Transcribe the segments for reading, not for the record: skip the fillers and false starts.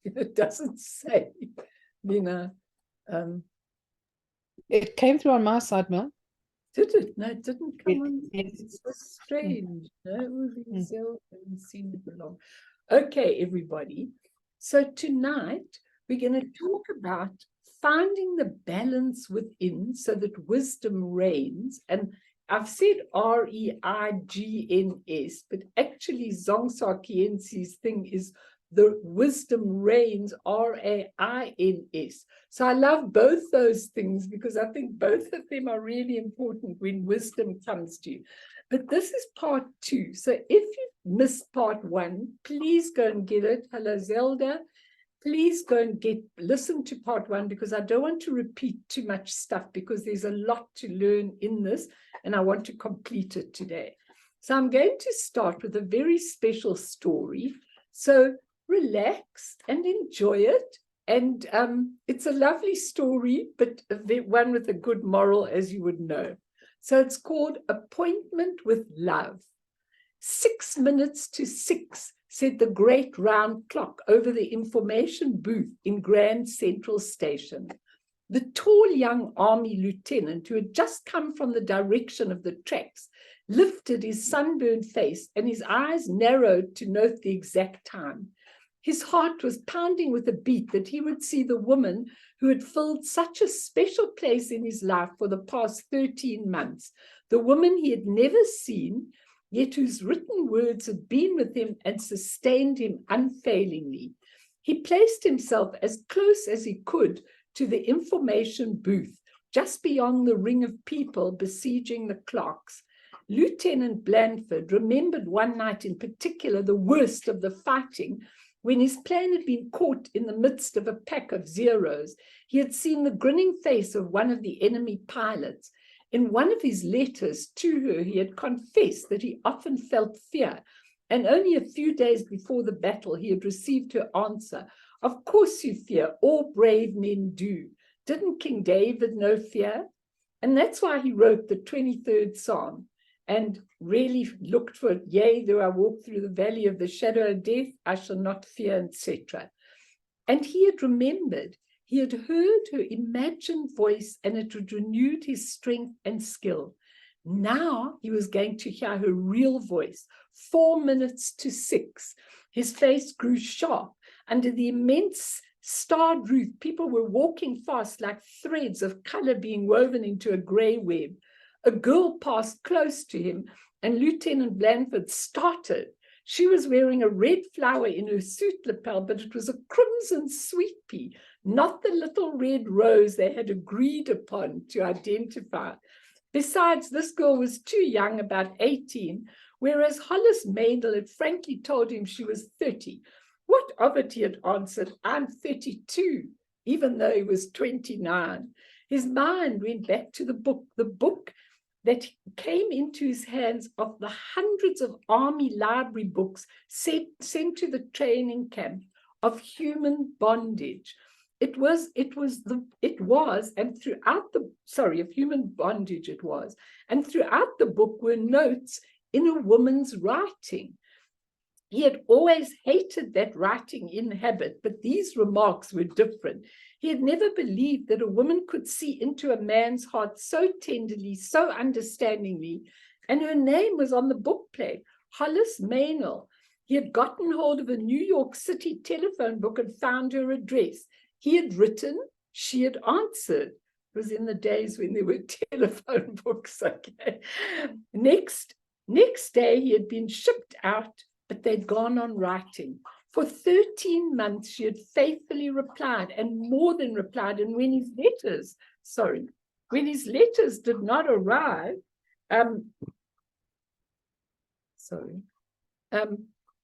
It doesn't say, Lena. It came through on my side, Mel. Did it? No, it didn't come on. Yes. It's so strange. No, haven't seen it belong. Okay, everybody. So tonight we're going to talk about finding the balance within so that wisdom reigns. And I've said R-E-I-G-N-S, but actually Dzongsar Khyentse's thing is the wisdom reigns, R-A-I-N-S. So I love both those things because I think both of them are really important when wisdom comes to you. But this is part 2. So if you missed part 1, please go and get it. Hello, Zelda. Please go and listen to part 1 because I don't want to repeat too much stuff because there's a lot to learn in this and I want to complete it today. So I'm going to start with a very special story. So relax and enjoy it. And it's a lovely story, but one with a good moral, as you would know. So it's called Appointment with Love. 6 minutes to 6, said the great round clock over the information booth in Grand Central Station. The tall young army lieutenant, who had just come from the direction of the tracks, lifted his sunburned face and his eyes narrowed to note the exact time. His heart was pounding with a beat that he would see the woman who had filled such a special place in his life for the past 13 months, the woman he had never seen, yet whose written words had been with him and sustained him unfailingly. He placed himself as close as he could to the information booth, just beyond the ring of people besieging the clerks. Lieutenant Blandford remembered one night in particular, the worst of the fighting, when his plane had been caught in the midst of a pack of Zeros. He had seen the grinning face of one of the enemy pilots. In one of his letters to her, he had confessed that he often felt fear, and only a few days before the battle, he had received her answer, "Of course you fear, all brave men do. Didn't King David know fear?" And that's why he wrote the 23rd Psalm and really looked for it. Yea, though I walk through the valley of the shadow of death, I shall not fear, etc. And he had remembered, he had heard her imagined voice, and it had renewed his strength and skill. Now he was going to hear her real voice. 4 minutes to 6. His face grew sharp. Under the immense starred roof, people were walking fast like threads of color being woven into a gray web. A girl passed close to him, and Lieutenant Blandford started. She was wearing a red flower in her suit lapel, but it was a crimson sweet pea, not the little red rose they had agreed upon to identify. Besides, this girl was too young, about 18, whereas Hollis Maidel had frankly told him she was 30. What of it, he had answered, I'm 32, even though he was 29. His mind went back to the book that came into his hands of the hundreds of army library books sent to the training camp of human bondage. Of human bondage it was. And throughout the book were notes in a woman's writing. He had always hated that writing in habit, but these remarks were different. He had never believed that a woman could see into a man's heart so tenderly, so understandingly, and her name was on the book plate, Hollis Maynell. He had gotten hold of a New York City telephone book and found her address. He had written, she had answered. It was in the days when there were telephone books, okay. Next day, he had been shipped out, but they'd gone on writing. For 13 months, she had faithfully replied and more than replied. And when his letters did not arrive,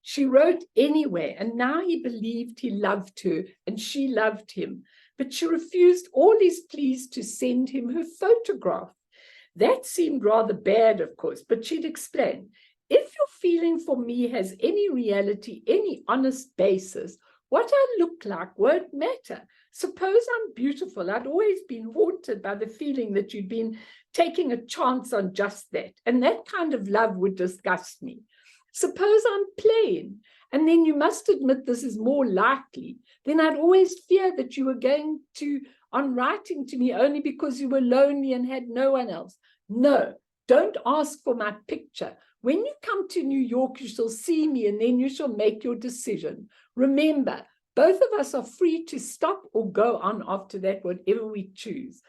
she wrote anyway. And now he believed he loved her and she loved him. But she refused all his pleas to send him her photograph. That seemed rather bad, of course, but she'd explain. If your feeling for me has any reality, any honest basis, what I look like won't matter. Suppose I'm beautiful. I'd always been haunted by the feeling that you'd been taking a chance on just that. And that kind of love would disgust me. Suppose I'm plain, and then you must admit this is more likely. Then I'd always fear that you were going on writing to me only because you were lonely and had no one else. No, don't ask for my picture. When you come to New York, you shall see me, and then you shall make your decision. Remember, both of us are free to stop or go on after that, whatever we choose.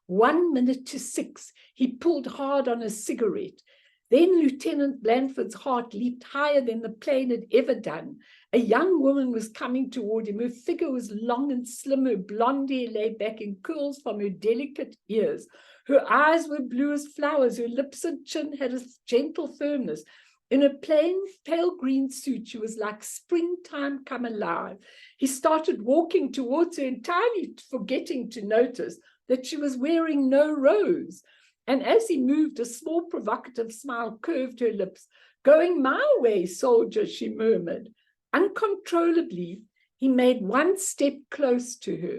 1 minute to 6, he pulled hard on a cigarette. Then Lieutenant Blandford's heart leaped higher than the plane had ever done. A young woman was coming toward him. Her figure was long and slim. Her blonde hair lay back in curls from her delicate ears. Her eyes were blue as flowers. Her lips and chin had a gentle firmness. In a plain, pale green suit, she was like springtime come alive. He started walking towards her, entirely forgetting to notice that she was wearing no rose. And as he moved, a small provocative smile curved her lips. "Going my way, soldier," she murmured. Uncontrollably, he made one step close to her.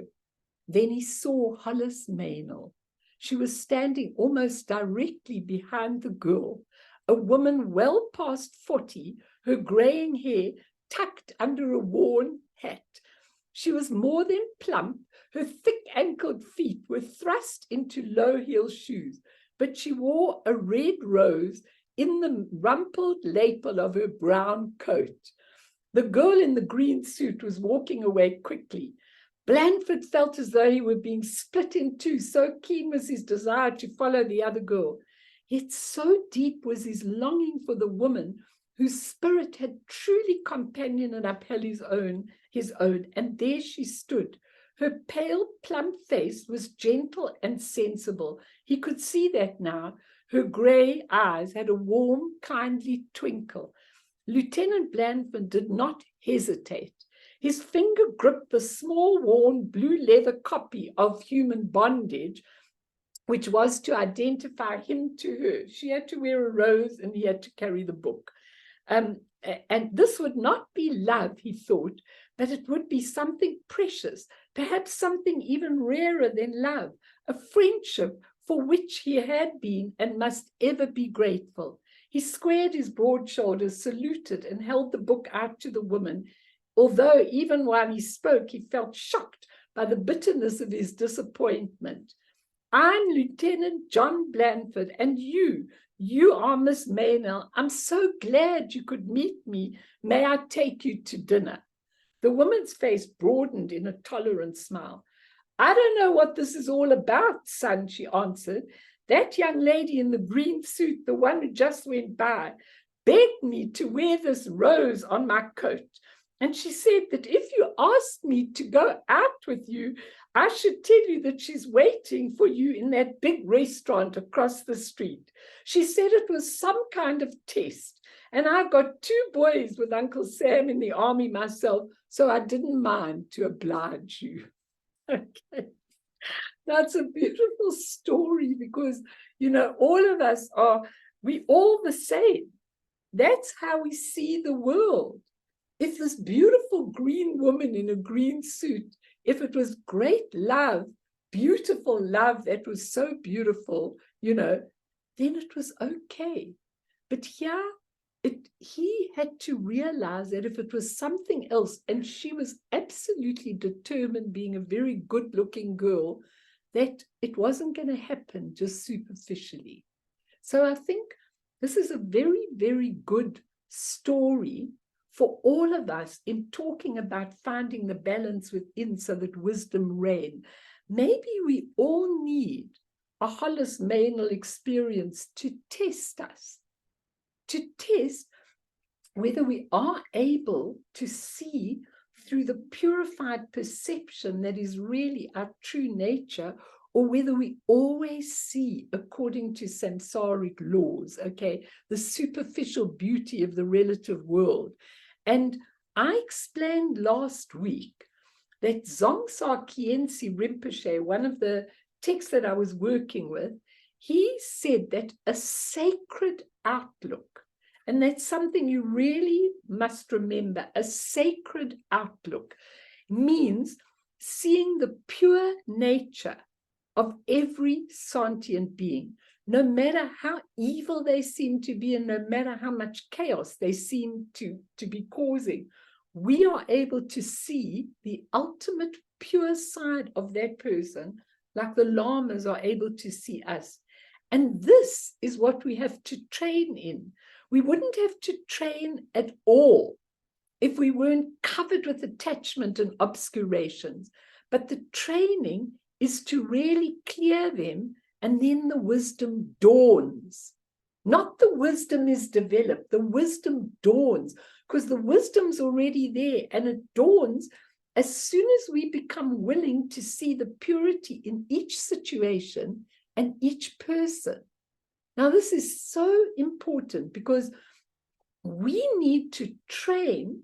Then he saw Hollis Maynell. She was standing almost directly behind the girl, a woman well past 40, her graying hair tucked under a worn hat. She was more than plump. Her thick-ankled feet were thrust into low-heel shoes, but she wore a red rose in the rumpled lapel of her brown coat. The girl in the green suit was walking away quickly. Blandford felt as though he were being split in two, so keen was his desire to follow the other girl. Yet so deep was his longing for the woman whose spirit had truly companioned and upheld his own, and there she stood. Her pale, plump face was gentle and sensible. He could see that now. Her gray eyes had a warm, kindly twinkle. Lieutenant Blandford did not hesitate. His finger gripped the small, worn, blue leather copy of Human Bondage, which was to identify him to her. She had to wear a rose, and he had to carry the book. And this would not be love, he thought, but it would be something precious, perhaps something even rarer than love, a friendship for which he had been and must ever be grateful. He squared his broad shoulders, saluted, and held the book out to the woman, although even while he spoke, he felt shocked by the bitterness of his disappointment. "I'm Lieutenant John Blandford, and you are Miss Maynell. I'm so glad you could meet me. May I take you to dinner?" The woman's face broadened in a tolerant smile. "I don't know what this is all about, son," she answered. "That young lady in the green suit, the one who just went by, begged me to wear this rose on my coat. And she said that if you asked me to go out with you, I should tell you that she's waiting for you in that big restaurant across the street. She said it was some kind of test. And I've got 2 boys with Uncle Sam in the army myself, so I didn't mind to oblige you." Okay. That's a beautiful story because, all of us we all the same. That's how we see the world. If this beautiful green woman in a green suit, if it was great love, beautiful love that was so beautiful, then it was okay. But here, he had to realize that if it was something else, and she was absolutely determined, being a very good-looking girl, that it wasn't going to happen just superficially. So I think this is a very, very good story for all of us in talking about finding the balance within so that wisdom reign. Maybe we all need a Hollis Maynell experience to test us, to test whether we are able to see through the purified perception that is really our true nature, or whether we always see according to samsaric laws, okay, the superficial beauty of the relative world. And I explained last week that Dzongsar Khyentse Rinpoche, one of the texts that I was working with, he said that a sacred outlook, and that's something you really must remember, a sacred outlook means seeing the pure nature of every sentient being, no matter how evil they seem to be and no matter how much chaos they seem to be causing. We are able to see the ultimate pure side of that person, like the lamas are able to see us. And this is what we have to train in. We wouldn't have to train at all if we weren't covered with attachment and obscurations. But the training is to really clear them, and then the wisdom dawns. Not the wisdom is developed, the wisdom dawns, because the wisdom's already there, and it dawns as soon as we become willing to see the purity in each situation and each person. Now, this is so important because we need to train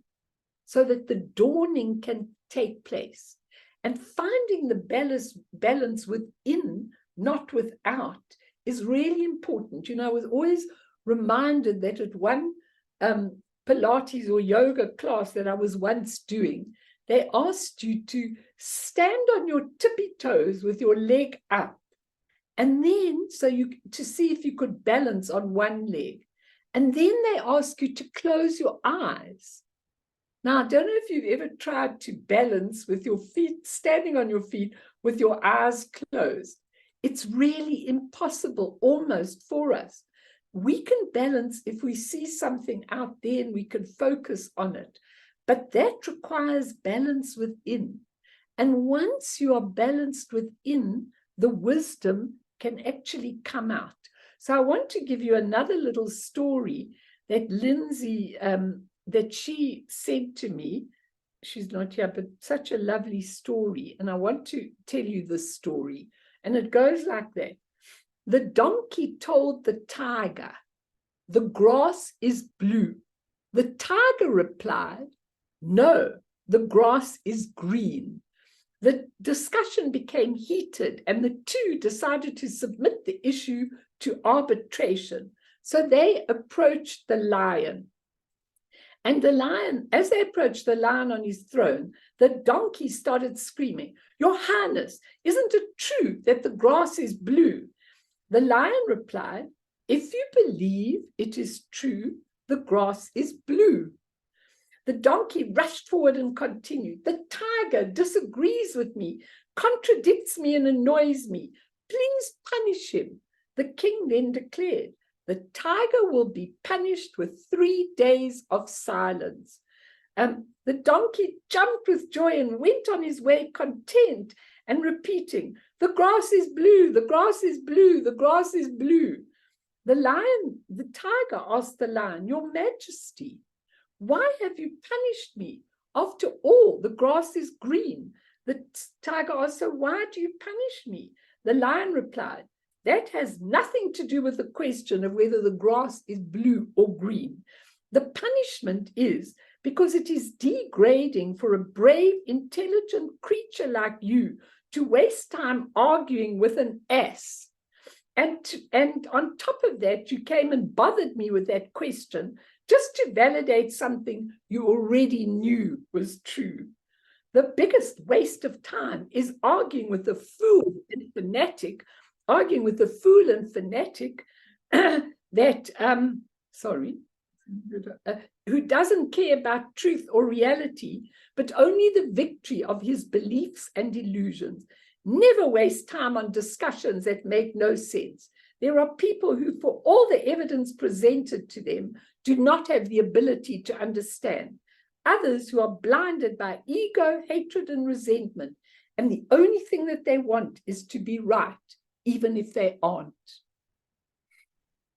so that the dawning can take place. And finding the balance within, not without, is really important. You know, I was always reminded that at one Pilates or yoga class that I was once doing, they asked you to stand on your tippy toes with your leg up. And then, to see if you could balance on one leg. And then they ask you to close your eyes. Now, I don't know if you've ever tried to balance with your feet, standing on your feet with your eyes closed. It's really impossible almost for us. We can balance if we see something out there and we can focus on it. But that requires balance within. And once you are balanced within, the wisdom can actually come out. So I want to give you another little story that Lindsay, that she sent to me. She's not here, but such a lovely story. And I want to tell you this story. And it goes like that. The donkey told the tiger, "The grass is blue." The tiger replied, "No, the grass is green." The discussion became heated, and the two decided to submit the issue to arbitration. So they approached the lion. And the lion, as they approached the lion on his throne, the donkey started screaming, "Your Highness, isn't it true that the grass is blue?" The lion replied, "If you believe it is true, the grass is blue." The donkey rushed forward and continued, "The tiger disagrees with me, contradicts me and annoys me. Please punish him." The king then declared, "The tiger will be punished with 3 days of silence." The donkey jumped with joy and went on his way content and repeating, "The grass is blue, the grass is blue, the grass is blue." The tiger asked the lion, "Your Majesty, why have you punished me? After all, the grass is green." The tiger asked, "So why do you punish me?" The lion replied, "That has nothing to do with the question of whether the grass is blue or green. The punishment is because it is degrading for a brave, intelligent creature like you to waste time arguing with an ass. And on top of that, you came and bothered me with that question just to validate something you already knew was true. The biggest waste of time is arguing with a fool and fanatic, who doesn't care about truth or reality, but only the victory of his beliefs and illusions. Never waste time on discussions that make no sense. There are people who, for all the evidence presented to them, do not have the ability to understand. Others who are blinded by ego, hatred, and resentment, and the only thing that they want is to be right, even if they aren't.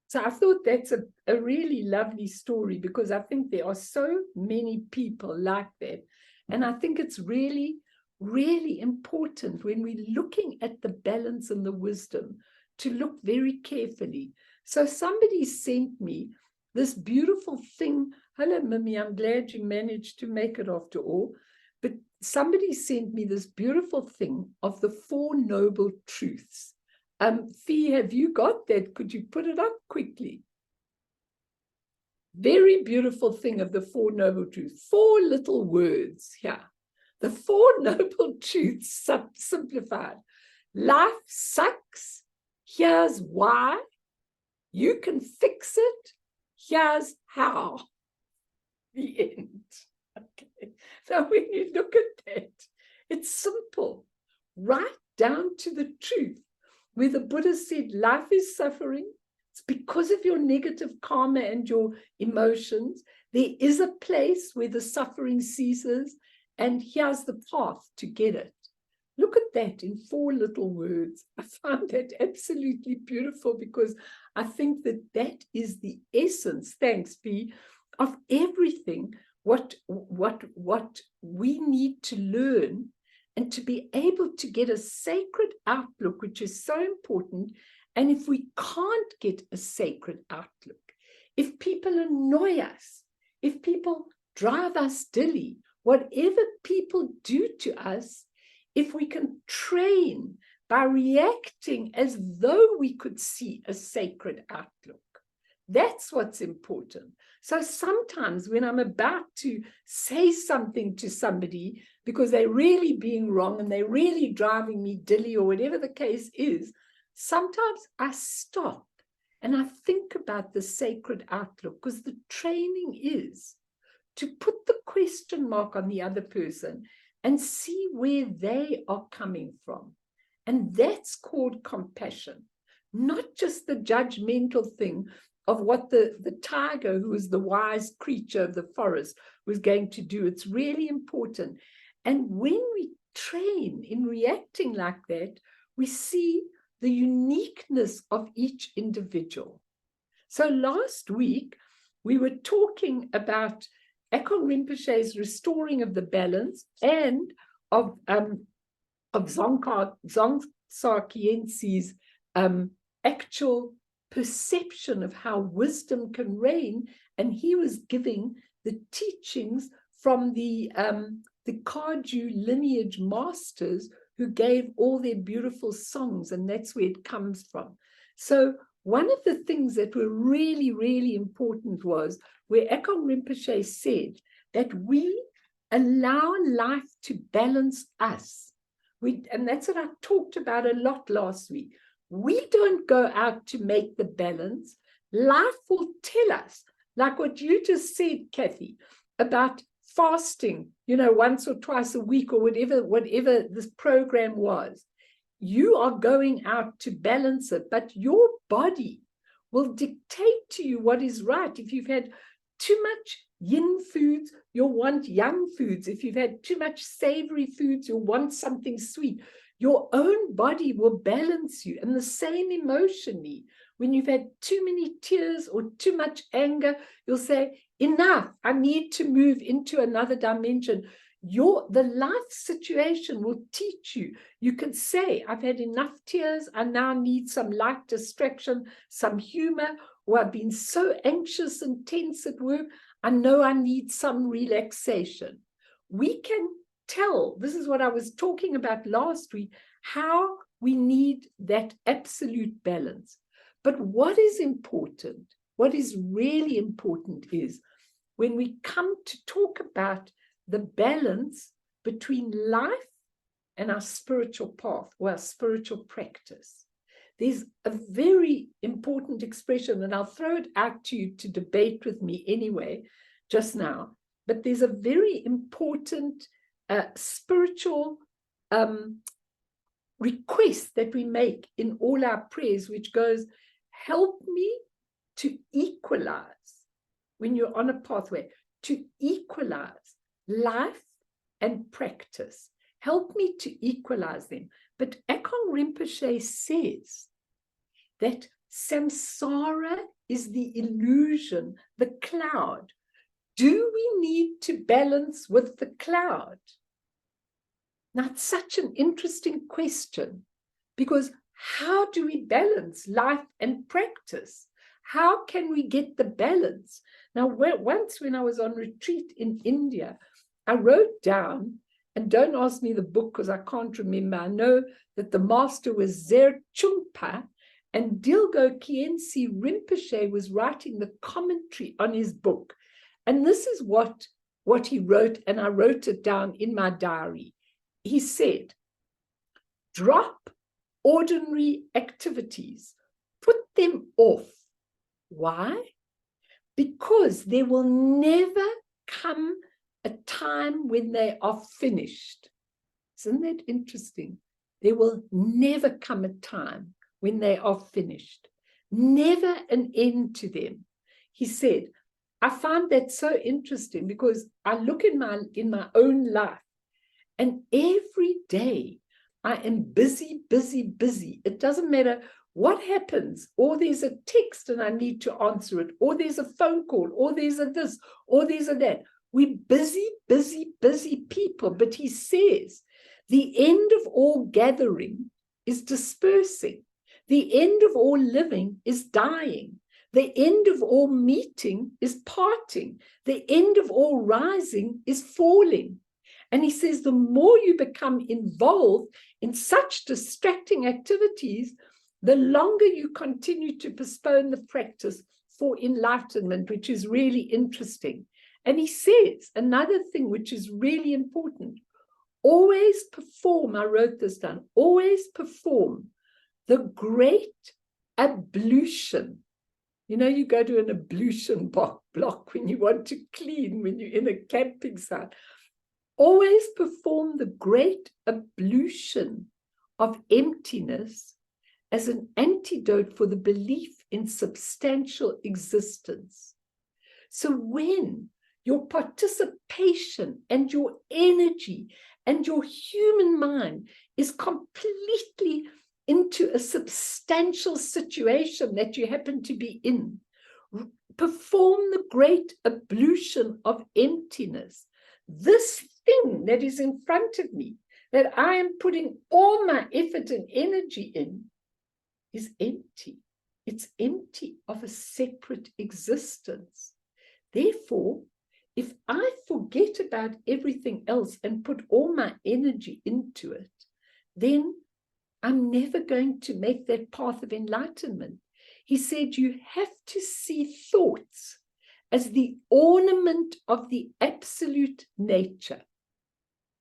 So I thought that's a really lovely story, because I think there are so many people like that. And I think it's really, really important when we're looking at the balance and the wisdom to look very carefully. So somebody sent me this beautiful thing. Hello, Mimi, I'm glad you managed to make it after all. But somebody sent me this beautiful thing of the 4 Noble Truths. Fee, have you got that? Could you put it up quickly? Very beautiful thing of the 4 Noble Truths. 4 little words here. The 4 Noble Truths simplified. Life sucks. Here's why. You can fix it. Here's how. The end. Okay. So when you look at that, it's simple, right down to the truth, where the Buddha said life is suffering. It's because of your negative karma and your emotions. There is a place where the suffering ceases, and here's the path to get it. Look at that in 4 little words. I found that absolutely beautiful, because I think that that is the essence, thanks P, of everything, what we need to learn, and to be able to get a sacred outlook, which is so important. And if we can't get a sacred outlook, if people annoy us, if people drive us dilly, whatever people do to us, if we can train by reacting as though we could see a sacred outlook, that's what's important. So sometimes when I'm about to say something to somebody because they're really being wrong and they're really driving me dilly or whatever the case is, sometimes I stop and I think about the sacred outlook, because the training is to put the question mark on the other person and see where they are coming from. And that's called compassion, not just the judgmental thing of what the tiger, who is the wise creature of the forest, was going to do. It's really important. And when we train in reacting like that, we see the uniqueness of each individual. So last week, we were talking about Akong Rinpoche's restoring of the balance and of Dzongsar Khyentse's actual perception of how wisdom can reign. And he was giving the teachings from the Khyentse lineage masters who gave all their beautiful songs, and that's where it comes from. So one of the things that were really, really important was where Akong Rinpoche said that we allow life to balance us. And that's what I talked about a lot last week. We don't go out to make the balance. Life will tell us, like what you just said, Kathy, about fasting, once or twice a week or whatever this program was. You are going out to balance it, but your body will dictate to you what is right. If you've had too much yin foods, you'll want yang foods. If you've had too much savory foods, you'll want something sweet. Your own body will balance you. And the same emotionally, when you've had too many tears or too much anger, you'll say, enough, I need to move into another dimension. The life situation will teach you. You can say, I've had enough tears, I now need some light distraction, some humor, or I've been so anxious and tense at work, I know I need some relaxation. We can tell, this is what I was talking about last week, how we need that absolute balance. But what is important, what is really important is when we come to talk about the balance between life and our spiritual path or our spiritual practice. There's a very important expression, and I'll throw it out to you to debate with me anyway, just now, but there's a very important spiritual request that we make in all our prayers, which goes, help me to equalize, when you're on a pathway, to equalize life and practice. Help me to equalize them. But Akong Rinpoche says that samsara is the illusion, the cloud. Do we need to balance with the cloud? Now, it's such an interesting question, because how do we balance life and practice? How can we get the balance? Now, once when I was on retreat in India, I wrote down, and don't ask me the book because I can't remember. I know that the master was Zer Chungpa, and Dilgo Khyentse Rinpoche was writing the commentary on his book. And this is what he wrote, and I wrote it down in my diary. He said, drop ordinary activities. Put them off. Why? Because there will never come a time when they are finished. Isn't that interesting? There will never come a time when they are finished. Never an end to them. He said, I find that so interesting because I look in my own life, and every day I am busy, busy, busy. It doesn't matter what happens, or there's a text and I need to answer it, or there's a phone call, or there's a this, or there's a that. We're busy, busy, busy people. But he says, the end of all gathering is dispersing. The end of all living is dying. The end of all meeting is parting. The end of all rising is falling. And he says, the more you become involved in such distracting activities, the longer you continue to postpone the practice for enlightenment, which is really interesting. And he says another thing which is really important, always perform, I wrote this down, always perform the great ablution. You know, you go to an ablution block when you want to clean, when you're in a camping site. Always perform the great ablution of emptiness as an antidote for the belief in substantial existence. So when your participation and your energy and your human mind is completely into a substantial situation that you happen to be in, perform the great ablution of emptiness. This thing that is in front of me, that I am putting all my effort and energy in, is empty. It's empty of a separate existence. Therefore, if I forget about everything else and put all my energy into it, then I'm never going to make that path of enlightenment. He said you have to see thoughts as the ornament of the absolute nature.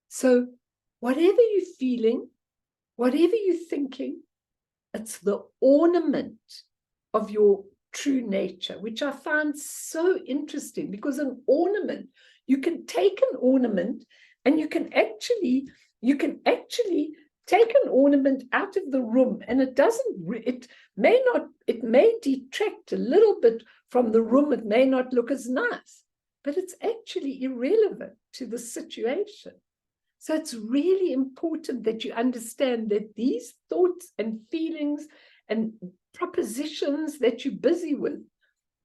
So whatever you're feeling, whatever you're thinking, it's the ornament of your true nature, which I find so interesting, because an ornament, you can take an ornament and you can actually take an ornament out of the room, and it may detract a little bit from the room. It may not look as nice, but it's actually irrelevant to the situation. So it's really important that you understand that these thoughts and feelings and propositions that you're busy with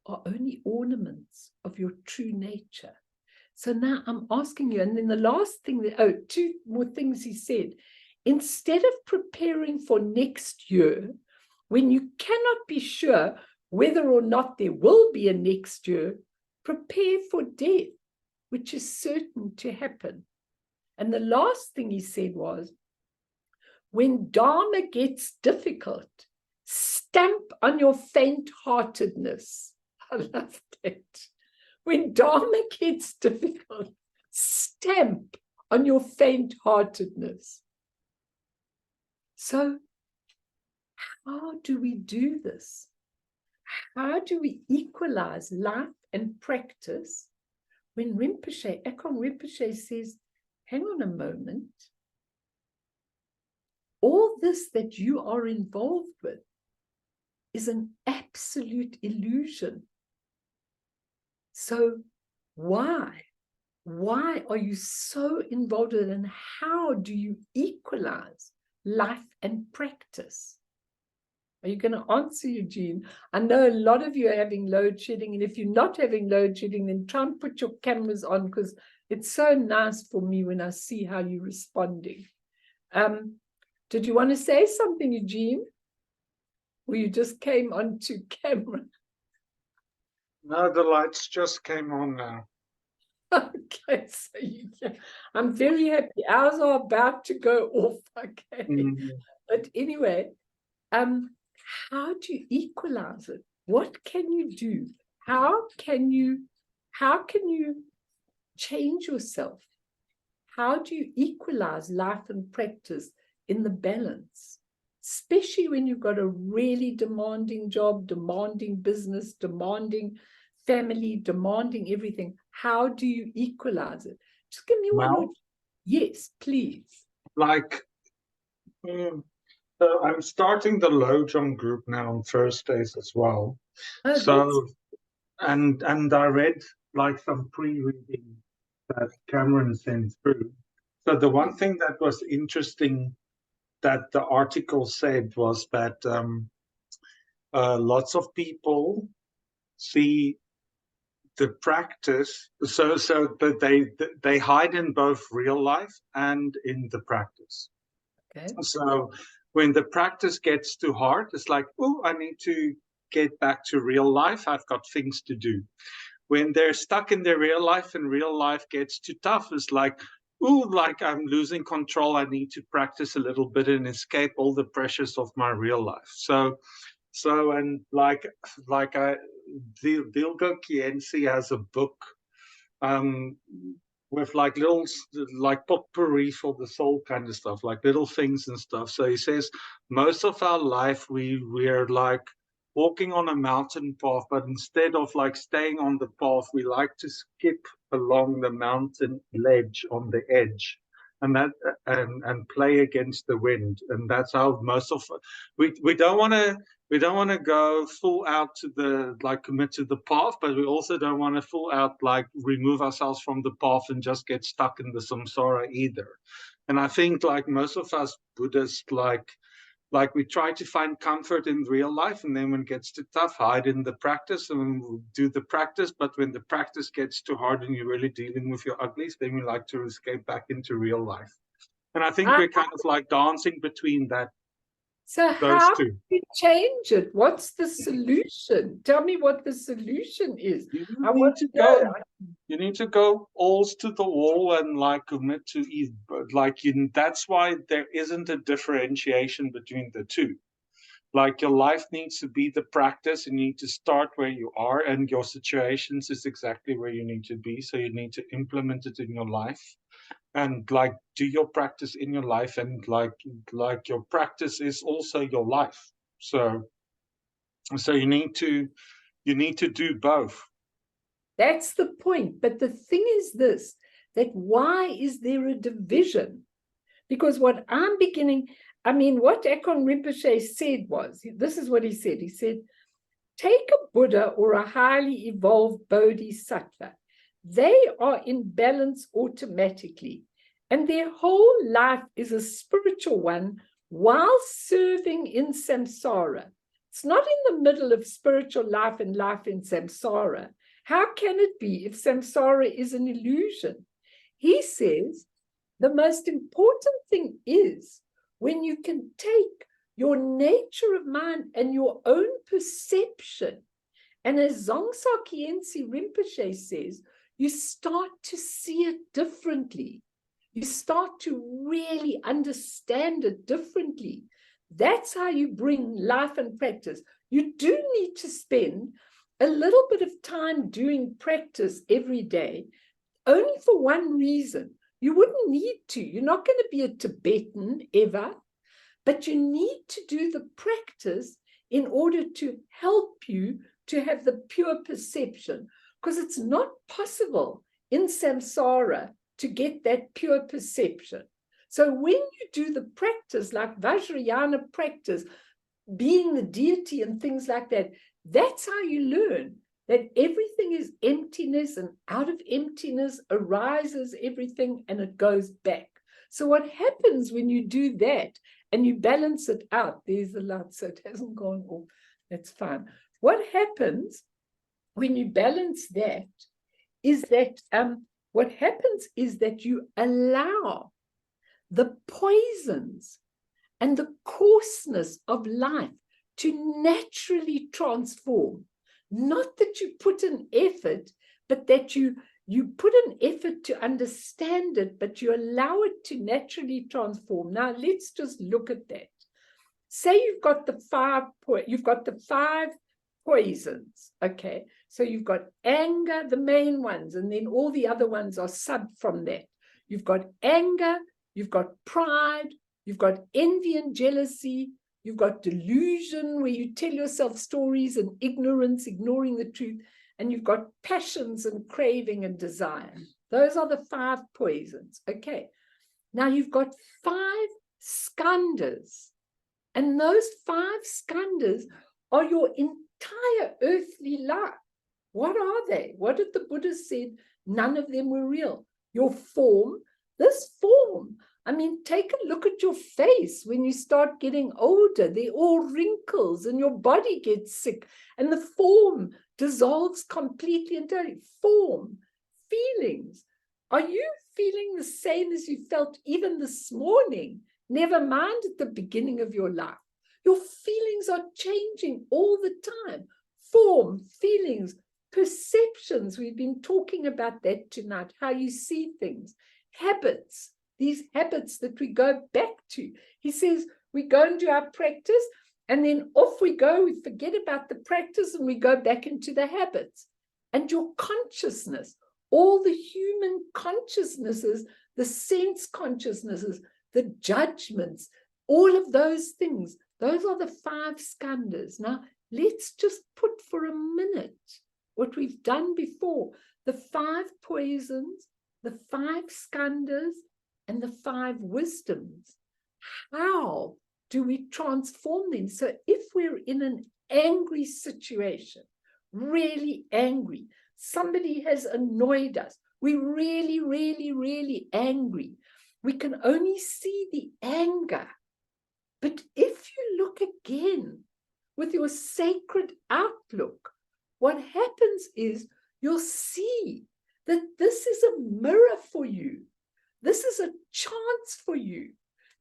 are only ornaments of your true nature. So now I'm asking you, and then the last thing, two more things he said. Instead of preparing for next year, when you cannot be sure whether or not there will be a next year, prepare for death, which is certain to happen. And the last thing he said was, when Dharma gets difficult, stamp on your faint-heartedness. I love that. When Dharma gets difficult, stamp on your faint-heartedness. So how do we do this? How do we equalize life and practice when Akong Rinpoche says, hang on a moment, all this that you are involved with is an absolute illusion. So why are you so involved in it, and how do you equalize life and practice? Are you going to answer, Eugene? I know a lot of you are having load shedding, and if you're not having load shedding, then try and put your cameras on, because it's so nice for me when I see how you're responding. Did you want to say something, Eugene? Or you just came onto camera? No, the lights just came on now. Okay, so I'm very happy. Ours are about to go off. Okay, but anyway, how do you equalize it? What can you do? How can you change yourself? How do you equalize life and practice in the balance especially when you've got a really demanding job, demanding business, demanding family, demanding everything. How do you equalize it? Just give me one or Well, two. Yes, please. like, so I'm starting the Lojong group now on Thursdays as well. Oh, that's So, and I read like some pre-reading that Cameron sent through. So the one thing that was interesting that the article said was that lots of people see the practice, so that they hide in both real life and in the practice. okay. So when the practice gets too hard, it's like, oh, I need to get back to real life. I've got things to do. When they're stuck in their real life and real life gets too tough, it's like, ooh, like I'm losing control. I need to practice a little bit and escape all the pressures of my real life. So and like Dilgo Khyentse has a book with like little like potpourri for the soul kind of stuff, like little things and stuff. So he says most of our life we're like walking on a mountain path, but instead of like staying on the path, we like to skip along the mountain ledge on the edge. And that and play against the wind, and that's how most of we don't want to go full out to the like commit to the path, but we also don't want to full out like remove ourselves from the path and just get stuck in the samsara either. And I think like most of us Buddhists like we try to find comfort in real life, and then when it gets too tough, hide in the practice and we'll do the practice. But when the practice gets too hard and you're really dealing with your uglies, then we like to escape back into real life. And I think we're kind of like dancing between So those how two. do you change it? What's the solution? Tell me what the solution is. You I need want to to know. go. You need to go alls to the wall and like commit to eat. Like that's why there isn't a differentiation between the two. Like your life needs to be the practice. You need to start where you are, and your situations is exactly where you need to be. So you need to implement it in your life, and like do your practice in your life, and like your practice is also your life. So you need to do both. That's the point. But the thing is this, that why is there a division? Because what I'm beginning, I mean, what Akong Rinpoche said was, this is what he said. He said, take a Buddha or a highly evolved Bodhisattva. They are in balance automatically, and their whole life is a spiritual one while serving in samsara. It's not in the middle of spiritual life and life in samsara. How can it be if samsara is an illusion? He says the most important thing is when you can take your nature of mind and your own perception. And as Dzongsar Khyentse Rinpoche says, you start to see it differently. You start to really understand it differently. That's how you bring life and practice. You do need to spend a little bit of time doing practice every day, only for one reason. You wouldn't need to. You're not going to be a Tibetan ever, but you need to do the practice in order to help you to have the pure perception, because it's not possible in samsara to get that pure perception. So when you do the practice, like Vajrayana practice, being the deity and things like that, that's how you learn that everything is emptiness, and out of emptiness arises everything and it goes back. So what happens when you do that and you balance it out? There's the light, so it hasn't gone off. That's fine. What happens when you balance that is that what happens is that you allow the poisons and the coarseness of life to naturally transform. Not that you put an effort, but that you put an effort to understand it, but you allow it to naturally transform. Now let's just look at that. Say you've got the five poisons. Okay, so you've got anger, the main ones, and then all the other ones are sub from that. You've got anger, you've got pride, you've got envy and jealousy, You've got delusion, where you tell yourself stories, and ignorance, ignoring the truth. And you've got passions and craving and desire. Those are the 5 poisons. Okay. Now you've got 5 skandhas. And those 5 skandhas are your entire earthly life. What are they? What did the Buddha say? None of them were real. Your form, this form, I mean, take a look at your face when you start getting older. They're all wrinkles and your body gets sick and the form dissolves completely and totally. Form, feelings. Are you feeling the same as you felt even this morning? Never mind at the beginning of your life. Your feelings are changing all the time. Form, feelings, perceptions. We've been talking about that tonight, how you see things. Habits, these habits that we go back to. He says we go and do our practice and then off we go. We forget about the practice and we go back into the habits. And your consciousness, all the human consciousnesses, the sense consciousnesses, the judgments, all of those things, those are the 5 skandhas. Now, let's just put for a minute what we've done before. The 5 poisons, the 5 skandhas, and the 5 wisdoms. How do we transform them? So if we're in an angry situation, really angry, somebody has annoyed us, we're really, really, really angry, we can only see the anger. But if you look again with your sacred outlook, what happens is you'll see that this is a mirror for you. This is a chance for you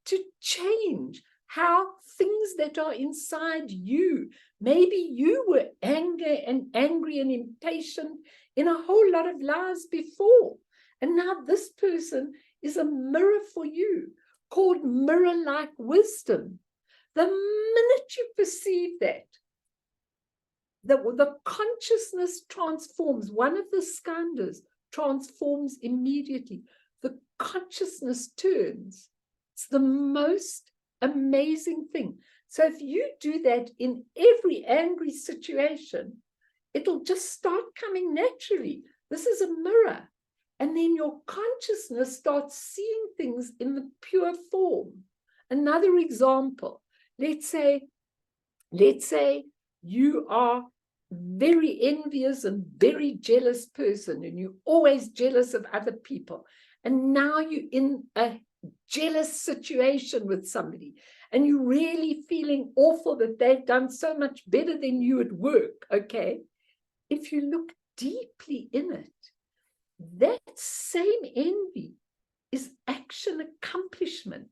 to change how things that are inside you. Maybe you were angry and impatient in a whole lot of lives before. And now this person is a mirror for you, called mirror-like wisdom. The minute you perceive that, the consciousness transforms. One of the skandhas transforms immediately. The consciousness turns. It's the most amazing thing. So if you do that in every angry situation, it'll just start coming naturally. This is a mirror. And then your consciousness starts seeing things in the pure form. Another example, let's say you are very envious and very jealous person, and you're always jealous of other people. And now you're in a jealous situation with somebody, and you're really feeling awful that they've done so much better than you at work, okay? If you look deeply in it, that same envy is action accomplishment.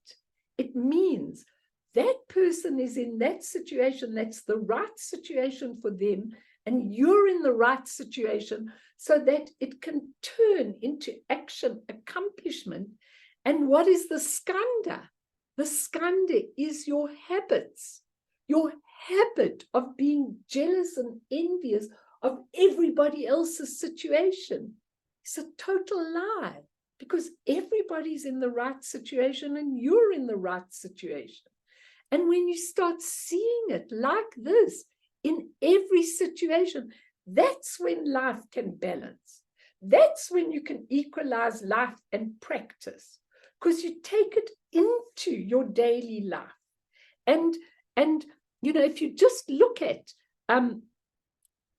It means that person is in that situation, that's the right situation for them, and you're in the right situation so that it can turn into action accomplishment. And what is the skandha? The skandha is your habits, your habit of being jealous and envious of everybody else's situation. It's a total lie, because everybody's in the right situation and you're in the right situation. And when you start seeing it like this in every situation, that's when life can balance. That's when you can equalize life and practice, because you take it into your daily life. And you know, if you just look at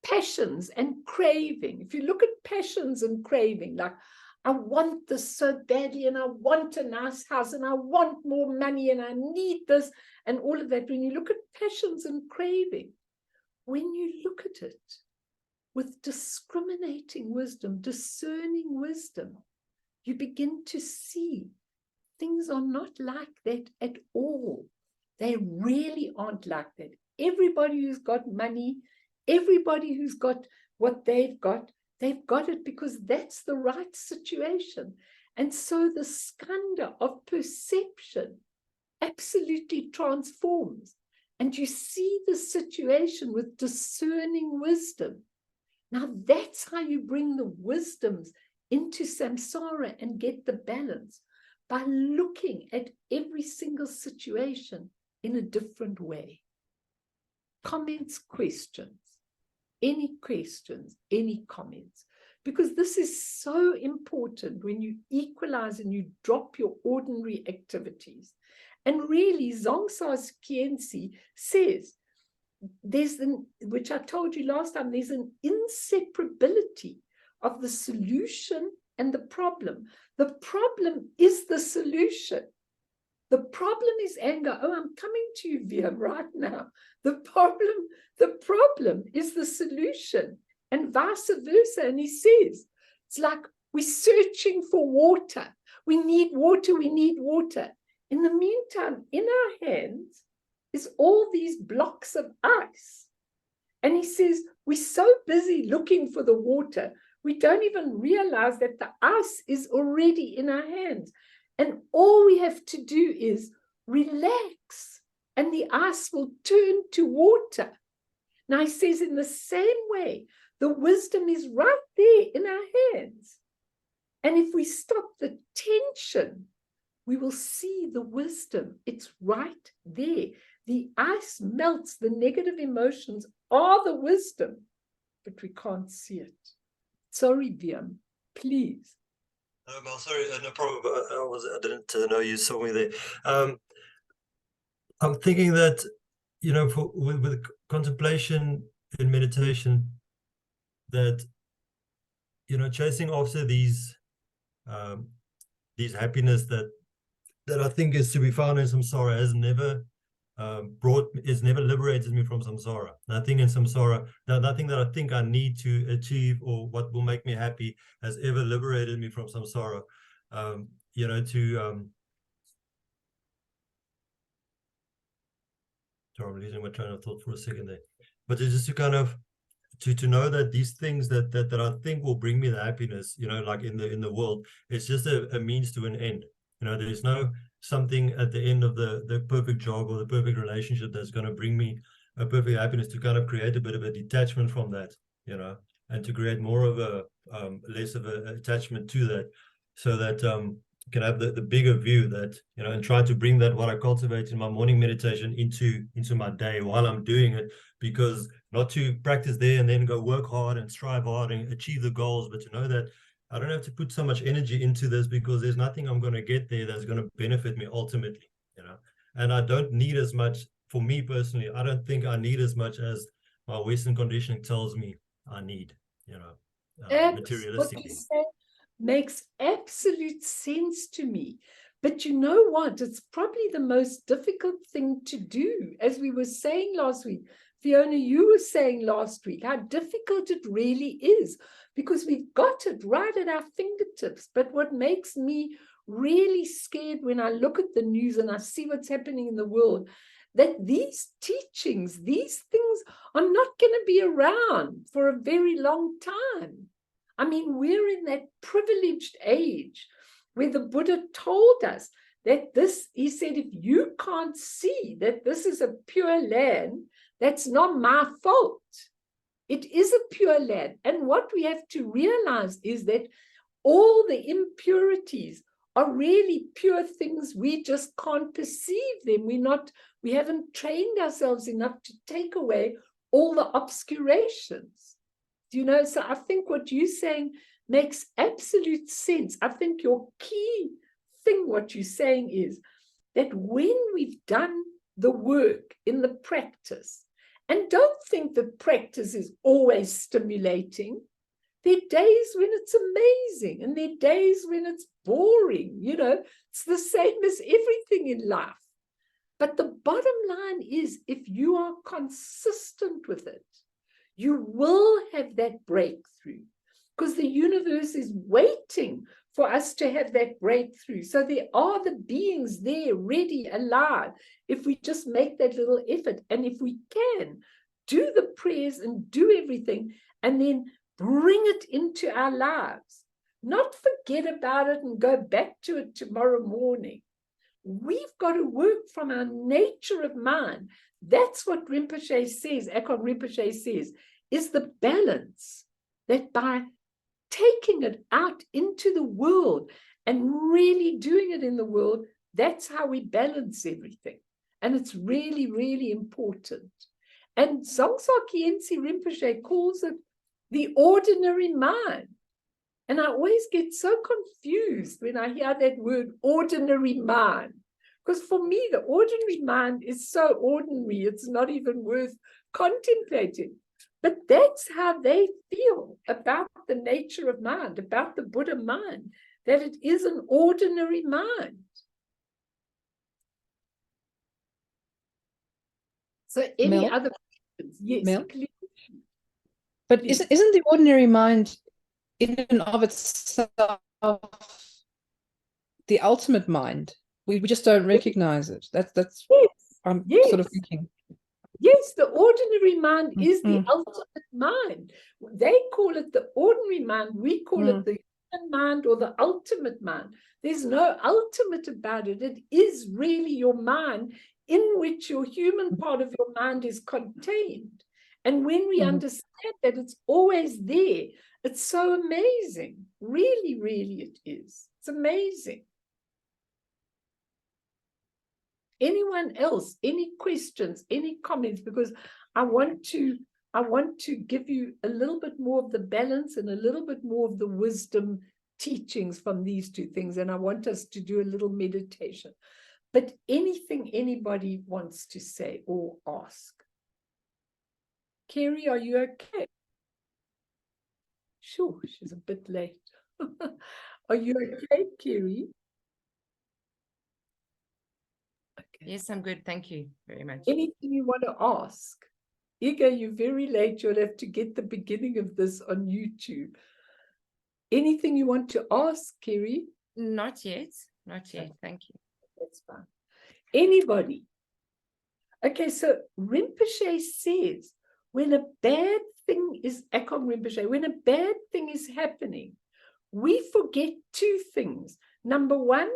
passions and craving, if you look at passions and craving, like, I want this so badly, and I want a nice house, and I want more money, and I need this, and all of that. When you look at passions and craving, when you look at it with discriminating wisdom, discerning wisdom, you begin to see things are not like that at all. They really aren't like that. Everybody who's got money, everybody who's got what they've got it because that's the right situation. And so the skandha of perception absolutely transforms. And you see the situation with discerning wisdom. Now that's how you bring the wisdoms into samsara and get the balance, by looking at every single situation in a different way. Comments, questions. Any questions, any comments? Because this is so important when you equalize and you drop your ordinary activities. And really, Dzongsar's Khyentse says, which I told you last time, there's an inseparability of the solution and the problem. The problem is the solution. The problem is anger. Oh, I'm coming to you, Via, right now. The problem is the solution, and vice versa. And he says, it's like we're searching for water. We need water, we need water. In the meantime, in our hands is all these blocks of ice. And he says, we're so busy looking for the water, we don't even realize that the ice is already in our hands. And all we have to do is relax, and the ice will turn to water. Now he says, in the same way, the wisdom is right there in our hands. And if we stop the tension, we will see the wisdom. It's right there. The ice melts. The negative emotions are the wisdom, but we can't see it. Sorry, Viam, please. No, Mel, sorry, no problem. I didn't know you saw me there. I'm thinking that, with contemplation and meditation, that, chasing after these happiness that I think is to be found in samsara has never liberated me from samsara. Nothing in samsara, nothing that I think I need to achieve or what will make me happy has ever liberated me from samsara. Sorry, I'm losing my train of thought for a second there. But it's just to kind of to know that these things that I think will bring me the happiness, like in the world, it's just a means to an end. There's no something at the end of the perfect job or the perfect relationship that's going to bring me a perfect happiness, to kind of create a bit of a detachment from that, and to create more of a less of an attachment to that, so that can have the bigger view that, and try to bring that, what I cultivate in my morning meditation, into my day while I'm doing it, because not to practice there and then go work hard and strive hard and achieve the goals, but to know that I don't have to put so much energy into this, because there's nothing I'm going to get there that's going to benefit me ultimately, and I don't need as much. For me personally, I don't think I need as much as my Western conditioning tells me I need, materialistically. What you say makes absolute sense to me. But you know what? It's probably the most difficult thing to do. As we were saying last week, Fiona, you were saying last week how difficult it really is, because we've got it right at our fingertips. But what makes me really scared when I look at the news and I see what's happening in the world, that these teachings, these things are not going to be around for a very long time. I mean, we're in that privileged age where the Buddha told us that he said, if you can't see that this is a pure land, that's not my fault. It is a pure land. And what we have to realize is that all the impurities are really pure things. We just can't perceive them. We haven't trained ourselves enough to take away all the obscurations. So I think what you're saying makes absolute sense. I think your key thing, what you're saying, is that when we've done the work in the practice, and don't think that practice is always stimulating. There are days when it's amazing, and there are days when it's boring. It's the same as everything in life. But the bottom line is, if you are consistent with it, you will have that breakthrough, because the universe is waiting for us to have that breakthrough. So there are the beings there, ready, alive, if we just make that little effort. And if we can do the prayers and do everything, and then bring it into our lives, not forget about it and go back to it tomorrow morning. We've got to work from our nature of mind. That's what Rinpoche says, Akong Rinpoche says, is the balance, that by taking it out into the world and really doing it in the world, that's how we balance everything. And it's really, really important. And Dzongsar Khyentse Rinpoche calls it the ordinary mind. And I always get so confused when I hear that word ordinary mind. Because for me, the ordinary mind is so ordinary, it's not even worth contemplating. But that's how they feel about the nature of mind, about the Buddha mind, that it is an ordinary mind. So any Mel? other questions? Yes, Mel? please. But Please. isn't the ordinary mind in and of itself the ultimate mind? We just don't recognize it. That's Yes, I'm yes. sort of thinking. Yes, the ordinary mind is the Mm. ultimate mind. They call it the ordinary mind. We call it the human mind or the ultimate mind. There's no ultimate about it. It is really your mind in which your human part of your mind is contained. And when we understand that it's always there, it's so amazing. Really, really it is. It's amazing. Anyone else, any questions, any comments? Because I want to give you a little bit more of the balance and a little bit more of the wisdom teachings from these two things. And I want us to do a little meditation. But anything anybody wants to say or ask. Kerry, are you okay? Sure, she's a bit late. Are you okay, Kerry? Okay. Yes, I'm good. Thank you very much. Anything you want to ask? Iga, you're very late. You'll have to get the beginning of this on YouTube. Anything you want to ask, Kerry? Not yet. Not yet. Thank you. That's fine. Anybody? Okay, so Rinpoche says when a bad thing is, Akong Rinpoche, when a bad thing is happening, we forget two things. Number one,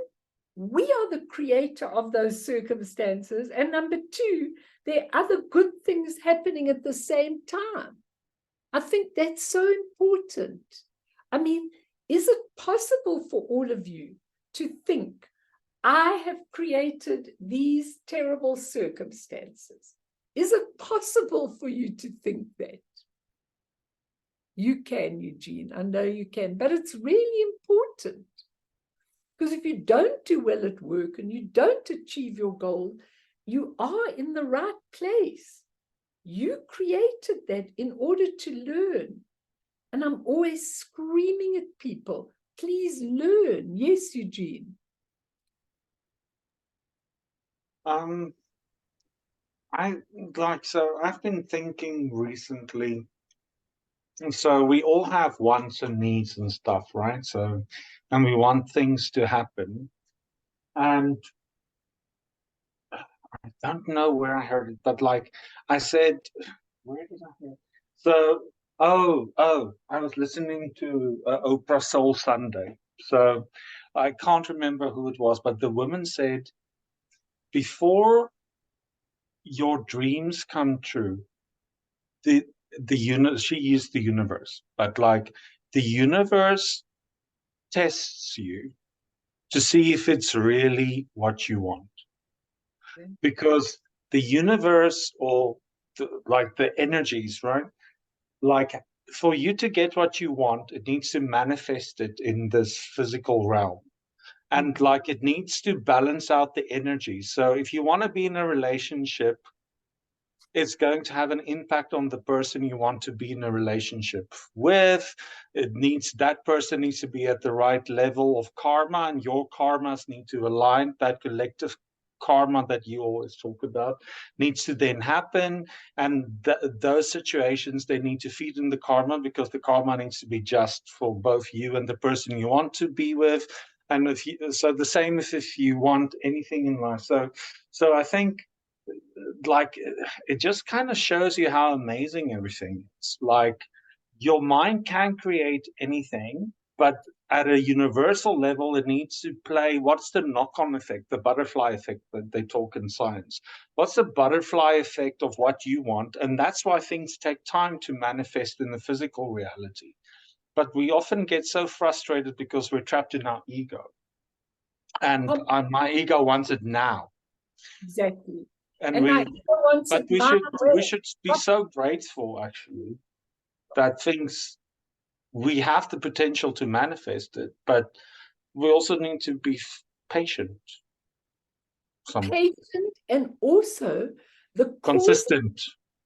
we are the creator of those circumstances. And number two, there are other good things happening at the same time. I think that's so important. I mean, is it possible for all of you to think, I have created these terrible circumstances? Is it possible for you to think that? You can, Eugene. I know you can, but it's really important. Because if you don't do well at work and you don't achieve your goal, you are in the right place. You created that in order to learn. And I'm always screaming at people, please learn. Yes, Eugene. I've been thinking recently, and so we all have wants and needs and stuff, right? So, and we want things to happen. And I don't know where I heard it, but like I said, where did I hear it? So, I was listening to Oprah Soul Sunday. So I can't remember who it was, but the woman said, before your dreams come true, she used the universe, but like the universe tests you to see if it's really what you want. Okay. Because the universe or the energies, right? Like for you to get what you want, it needs to manifest it in this physical realm. And like it needs to balance out the energy. So if you want to be in a relationship, it's going to have an impact on the person you want to be in a relationship with. That person needs to be at the right level of karma, and your karmas need to align. That collective karma that you always talk about needs to then happen. And those situations, they need to feed in the karma, because the karma needs to be just for both you and the person you want to be with. And so the same if you want anything in life. So I think, like, it just kind of shows you how amazing everything is. Like, your mind can create anything, but at a universal level, it needs to play. What's the knock-on effect, the butterfly effect that they talk in science? What's the butterfly effect of what you want? And that's why things take time to manifest in the physical reality. But we often get so frustrated because we're trapped in our ego. And my ego wants it now. Exactly. And And I we, never wanted but we my way. should be so grateful actually that things, we have the potential to manifest it, but we also need to be patient. Patient, and also the Consistent.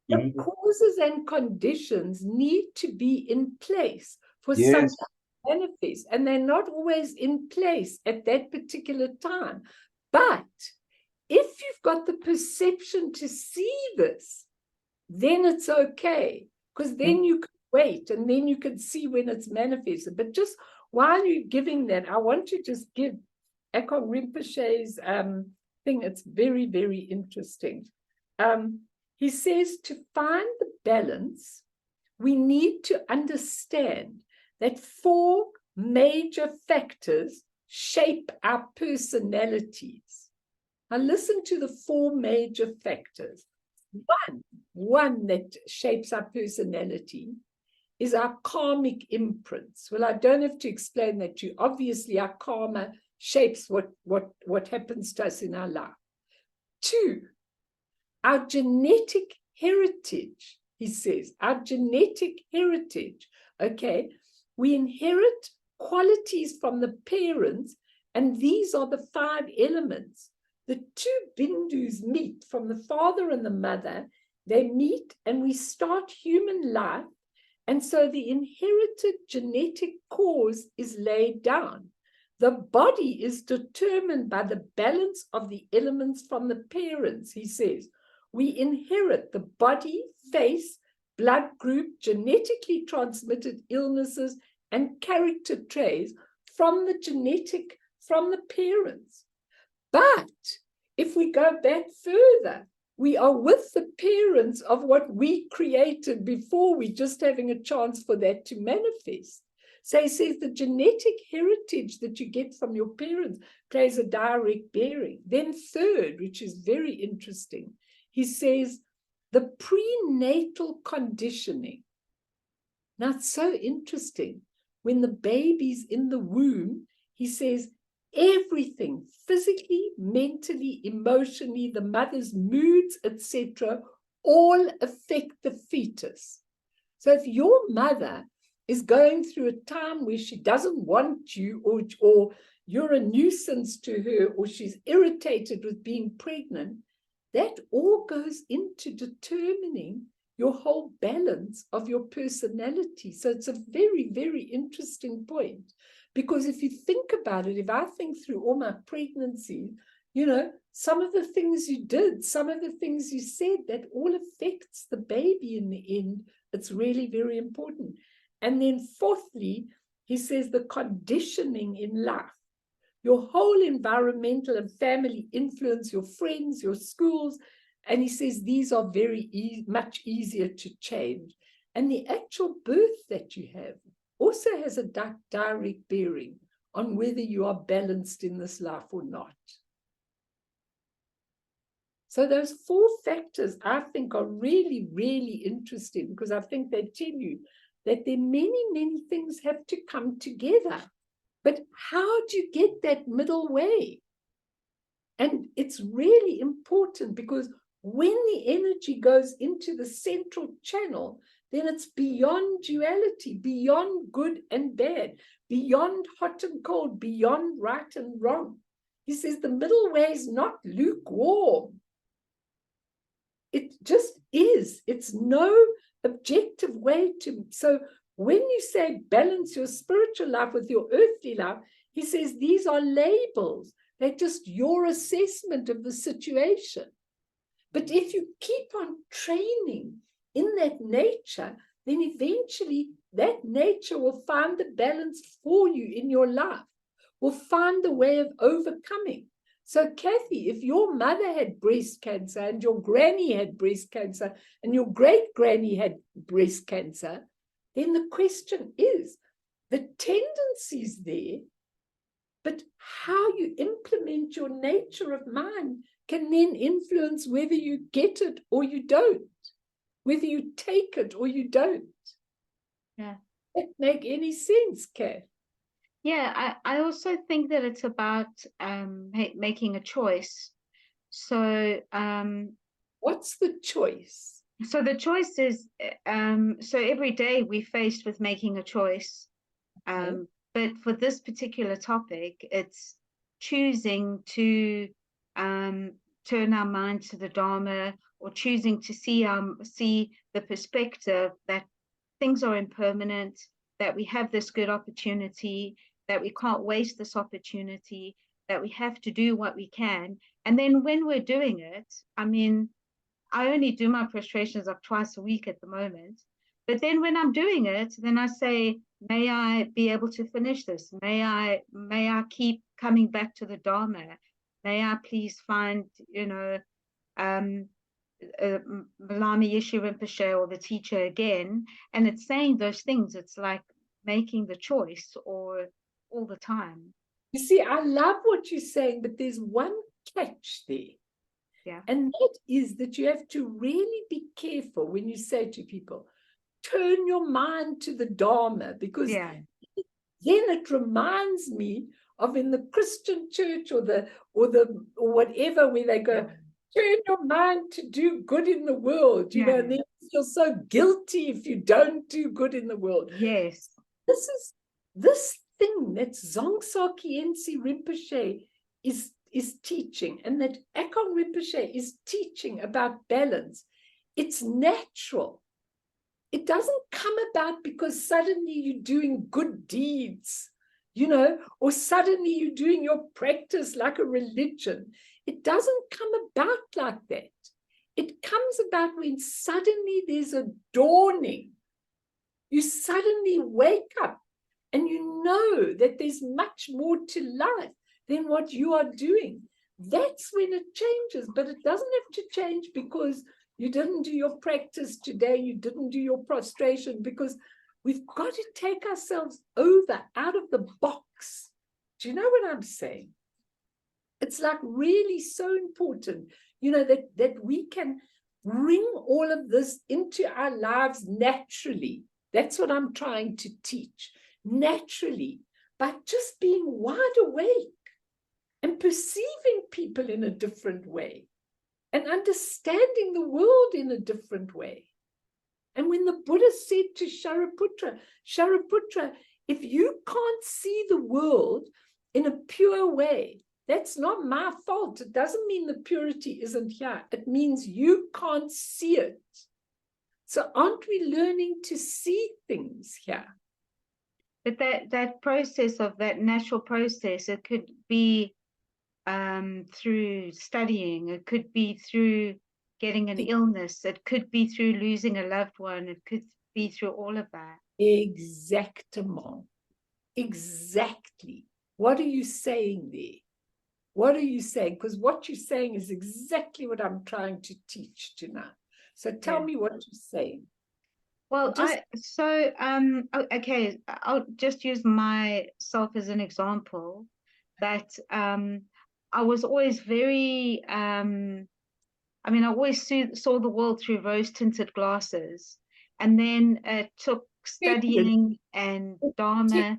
the causes and conditions need to be in place for Yes. something to manifest, and they're not always in place at that particular time. But if you've got the perception to see this, then it's okay, because then you could wait and then you could see when it's manifested. But just while you're giving that, I want to just give Akong Rinpoche's thing. It's very, very interesting. He says to find the balance, we need to understand that 4 major factors shape our personalities. Now listen to the 4 major factors. One that shapes our personality is our karmic imprints. Well, I don't have to explain that to you. Obviously, our karma shapes what happens to us in our life. 2, our genetic heritage, he says, our genetic heritage, okay? We inherit qualities from the parents, and these are the 5 elements. The 2 bindus meet from the father and the mother. They meet and we start human life. And so the inherited genetic cause is laid down. The body is determined by the balance of the elements from the parents, he says. We inherit the body, face, blood group, genetically transmitted illnesses, and character traits from the parents. But if we go back further, we are with the parents of what we created before, we're just having a chance for that to manifest. So he says the genetic heritage that you get from your parents plays a direct bearing. Then 3rd, which is very interesting, he says the prenatal conditioning. Now it's so interesting. When the baby's in the womb, he says everything, physically, mentally, emotionally, the mother's moods, etc., all affect the fetus. So if your mother is going through a time where she doesn't want you, or you're a nuisance to her, or she's irritated with being pregnant, that all goes into determining your whole balance of your personality. So it's a very, very interesting point. Because if you think about it, if I think through all my pregnancies, you know, some of the things you did, some of the things you said, that all affects the baby in the end. It's really very important. And then 4thly, he says the conditioning in life. Your whole environmental and family influence, your friends, your schools. And he says these are very much easier to change. And the actual birth that you have also has a direct bearing on whether you are balanced in this life or not. So those 4 factors, I think, are really, really interesting, because I think they tell you that there are many, many things have to come together. But how do you get that middle way? And it's really important, because when the energy goes into the central channel, then it's beyond duality, beyond good and bad, beyond hot and cold, beyond right and wrong. He says the middle way is not lukewarm. It just is. It's no objective way to. So when you say balance your spiritual life with your earthly life, he says these are labels. They're just your assessment of the situation. But if you keep on training in that nature, then eventually that nature will find the balance for you in your life, will find the way of overcoming. So, Kathy, if your mother had breast cancer and your granny had breast cancer and your great-granny had breast cancer, then the question is, the tendency's there, but how you implement your nature of mind can then influence whether you get it or you don't, whether you take it or you don't. Yeah. Does that make any sense, Kath? Yeah, I also think that it's about making a choice. So What's the choice? So the choice is, so every day we're faced with making a choice. But for this particular topic, it's choosing to turn our mind to the Dharma, or choosing to see the perspective that things are impermanent, that we have this good opportunity, that we can't waste this opportunity, that we have to do what we can. And then when we're doing it, I mean, I only do my prostrations like twice a week at the moment. But then when I'm doing it, then I say, may I be able to finish this? May I keep coming back to the Dharma? May I please find, Malami Yeshe Rinpoche, or the teacher again? And it's saying those things. It's like making the choice or all the time. You see, I love what you're saying, but there's one catch there. Yeah. And that is that you have to really be careful when you say to people, turn your mind to the Dharma, because then it reminds me of in the Christian church or whatever, where they go, turn your mind to do good in the world, you know, and then you feel so guilty if you don't do good in the world. Yes. This thing that Dzongsar Khyentse Rinpoche is teaching, and that Akong Rinpoche is teaching about balance. It's natural. It doesn't come about because suddenly you're doing good deeds, you know, or suddenly you're doing your practice like a religion. It doesn't come about like that. It comes about when suddenly there's a dawning. You suddenly wake up and you know that there's much more to life than what you are doing. That's when it changes, but it doesn't have to change because you didn't do your practice today, you didn't do your prostration, because we've got to take ourselves out of the box. Do you know what I'm saying? It's like really so important, you know, that we can bring all of this into our lives naturally. That's what I'm trying to teach. Naturally, by just being wide awake and perceiving people in a different way and understanding the world in a different way. And when the Buddha said to Shariputra, if you can't see the world in a pure way, that's not my fault. It doesn't mean the purity isn't here. It means you can't see it. So aren't we learning to see things here? But that process of that natural process, it could be through studying, it could be through getting an illness, it could be through losing a loved one, it could be through all of that. Exactement. Exactly. What are you saying there? What are you saying? Because what you're saying is exactly what I'm trying to teach tonight. So tell me what you're saying. Well, okay, I'll just use myself as an example, that I was always very, I always saw the world through rose-tinted glasses. And then it took studying and Dharma.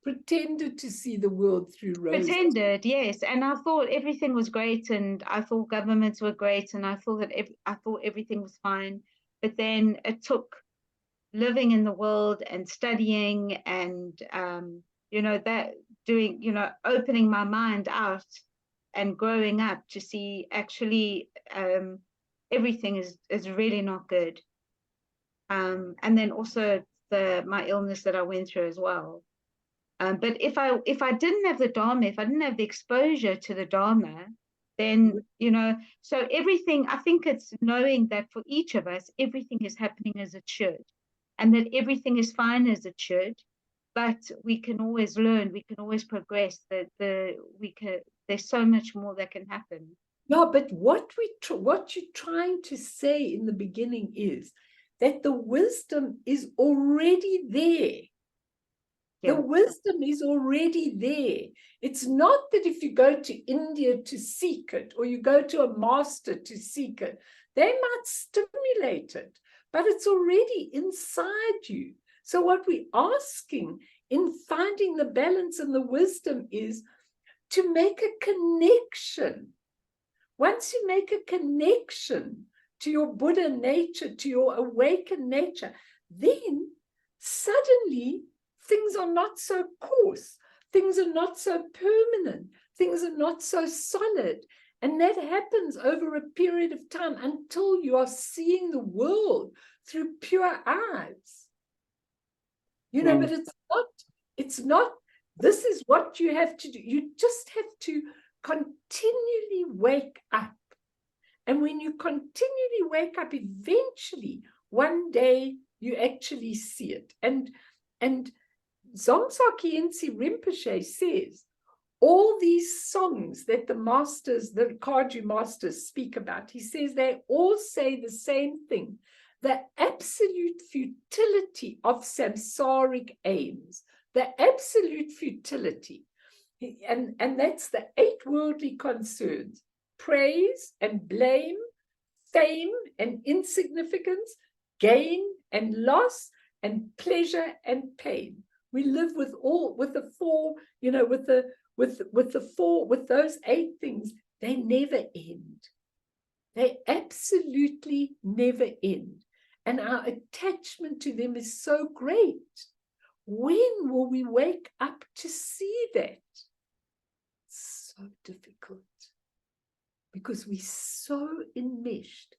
Pretended to see the world through rose. Pretended, yes. And I thought everything was great, and I thought governments were great, and I thought everything was fine. But then it took living in the world and studying and, opening my mind out and growing up to see actually everything is really not good. And then also my illness that I went through as well. But if I didn't have the Dharma, if I didn't have the exposure to the Dharma, then, so everything, I think it's knowing that for each of us, everything is happening as it should, and that everything is fine as it should, but we can always learn, we can always progress, that there's so much more that can happen. No, but what you're trying to say in the beginning is that the wisdom is already there. The wisdom is already there. It's not that if you go to India to seek it, or you go to a master to seek it, they might stimulate it, but it's already inside you. So what we're asking in finding the balance and the wisdom is to make a connection once you make a connection to your Buddha nature, to your awakened nature, then suddenly things are not so coarse, things are not so permanent, things are not so solid. And that happens over a period of time until you are seeing the world through pure eyes. You know, but it's not, this is what you have to do. You just have to continually wake up. And when you continually wake up, eventually, one day, you actually see it. And Dzongsar Khyentse Rinpoche says, all these songs that the masters, the Kagyu masters speak about, he says they all say the same thing, the absolute futility of samsaric aims, the absolute futility. And that's the 8 worldly concerns: praise and blame, fame and insignificance, gain and loss, and pleasure and pain. We live with the 4, you know, with those 8 things. They never end. They absolutely never end. And our attachment to them is so great. When will we wake up to see that? So difficult. Because we're so enmeshed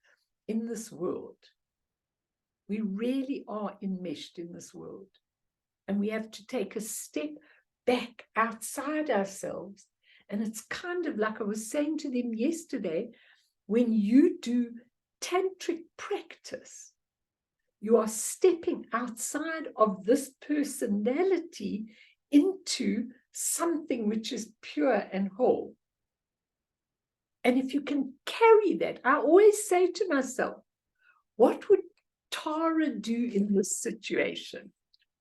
in this world. We really are enmeshed in this world. And we have to take a step back outside ourselves. And it's kind of like I was saying to them yesterday, when you do tantric practice, you are stepping outside of this personality into something which is pure and whole. And if you can carry that, I always say to myself, what would Tara do in this situation?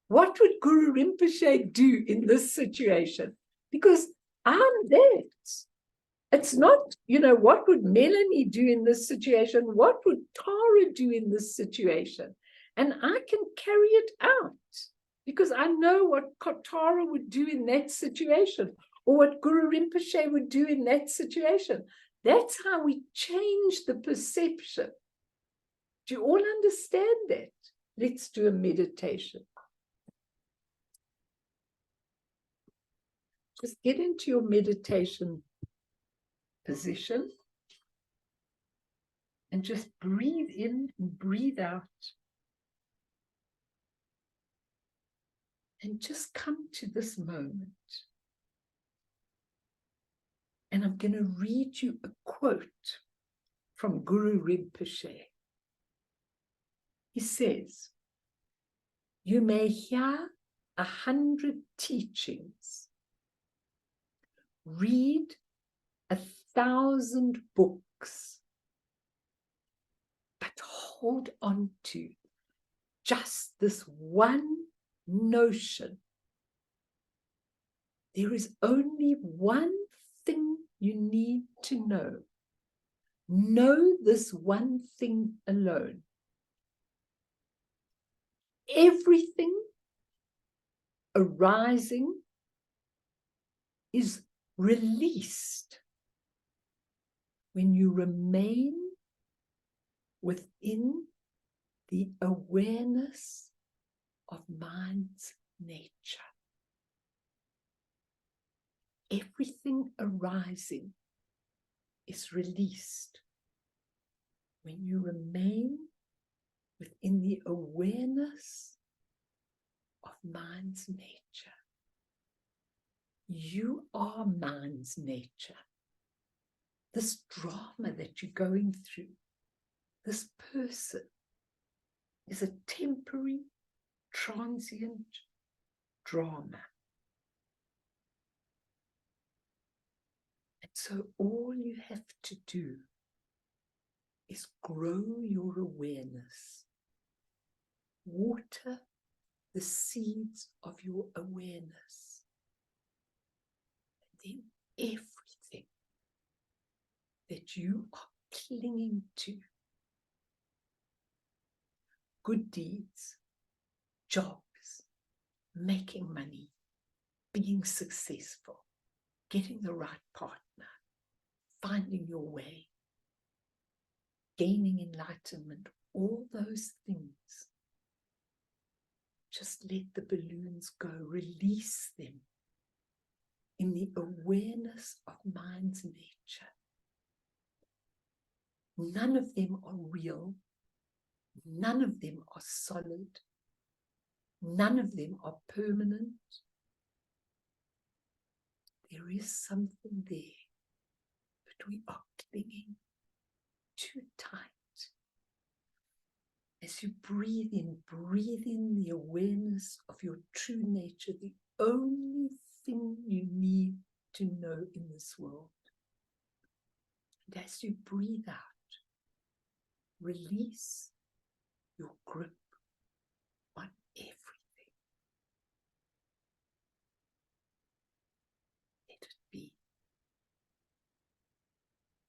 What would Guru Rinpoche do in this situation? Because I'm that. It's not, you know, what would Melanie do in this situation? What would Tara do in this situation? And I can carry it out because I know what Tara would do in that situation or what Guru Rinpoche would do in that situation. That's how we change the perception. Do you all understand that? Let's do a meditation. Just get into your meditation position and just breathe in and breathe out. And just come to this moment. And I'm going to read you a quote from Guru Rinpoche. He says, you may hear 100 teachings, read 1,000 books, but hold on to just this one notion. There is only one thing you need to know. Know this one thing alone. Everything arising is released when you remain within the awareness of mind's nature. Everything arising is released when you remain within the awareness of mind's nature. You are mind's nature. This drama that you're going through, this person, is a temporary, transient drama. And so all you have to do is grow your awareness. Water the seeds of your awareness. And then everything that you are clinging to, good deeds, jobs, making money, being successful, getting the right partner, finding your way, gaining enlightenment, all those things. Just let the balloons go, release them in the awareness of mind's nature. None of them are real. None of them are solid. None of them are permanent. There is something there, but we are clinging too tight. As you breathe in the awareness of your true nature, the only thing you need to know in this world. And as you breathe out, release your grip on everything. Let it be.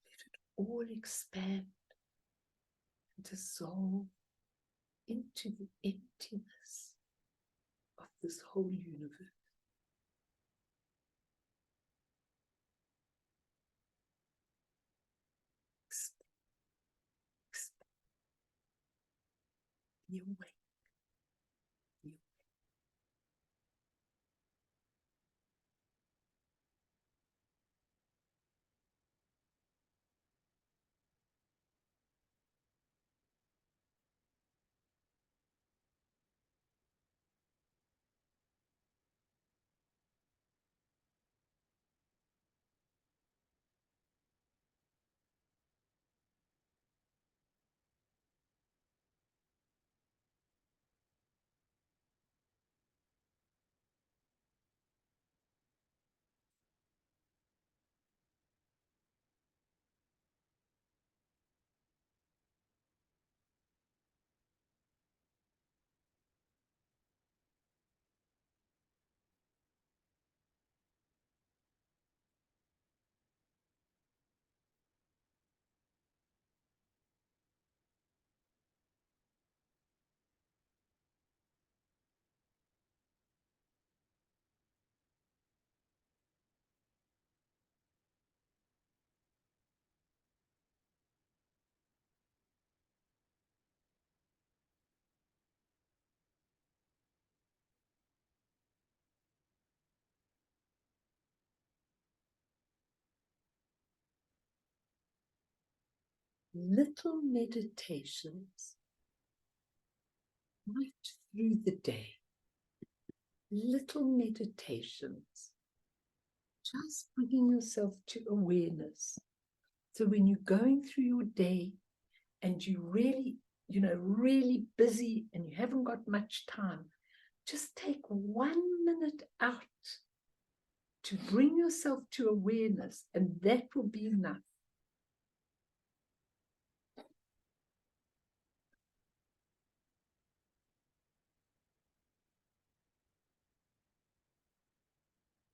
Let it all expand and dissolve into the emptiness of this whole universe. Be awake. Be awake. Little meditations right through the day. Little meditations. Just bringing yourself to awareness. So when you're going through your day and you really, really busy and you haven't got much time, just take 1 minute out to bring yourself to awareness, and that will be enough.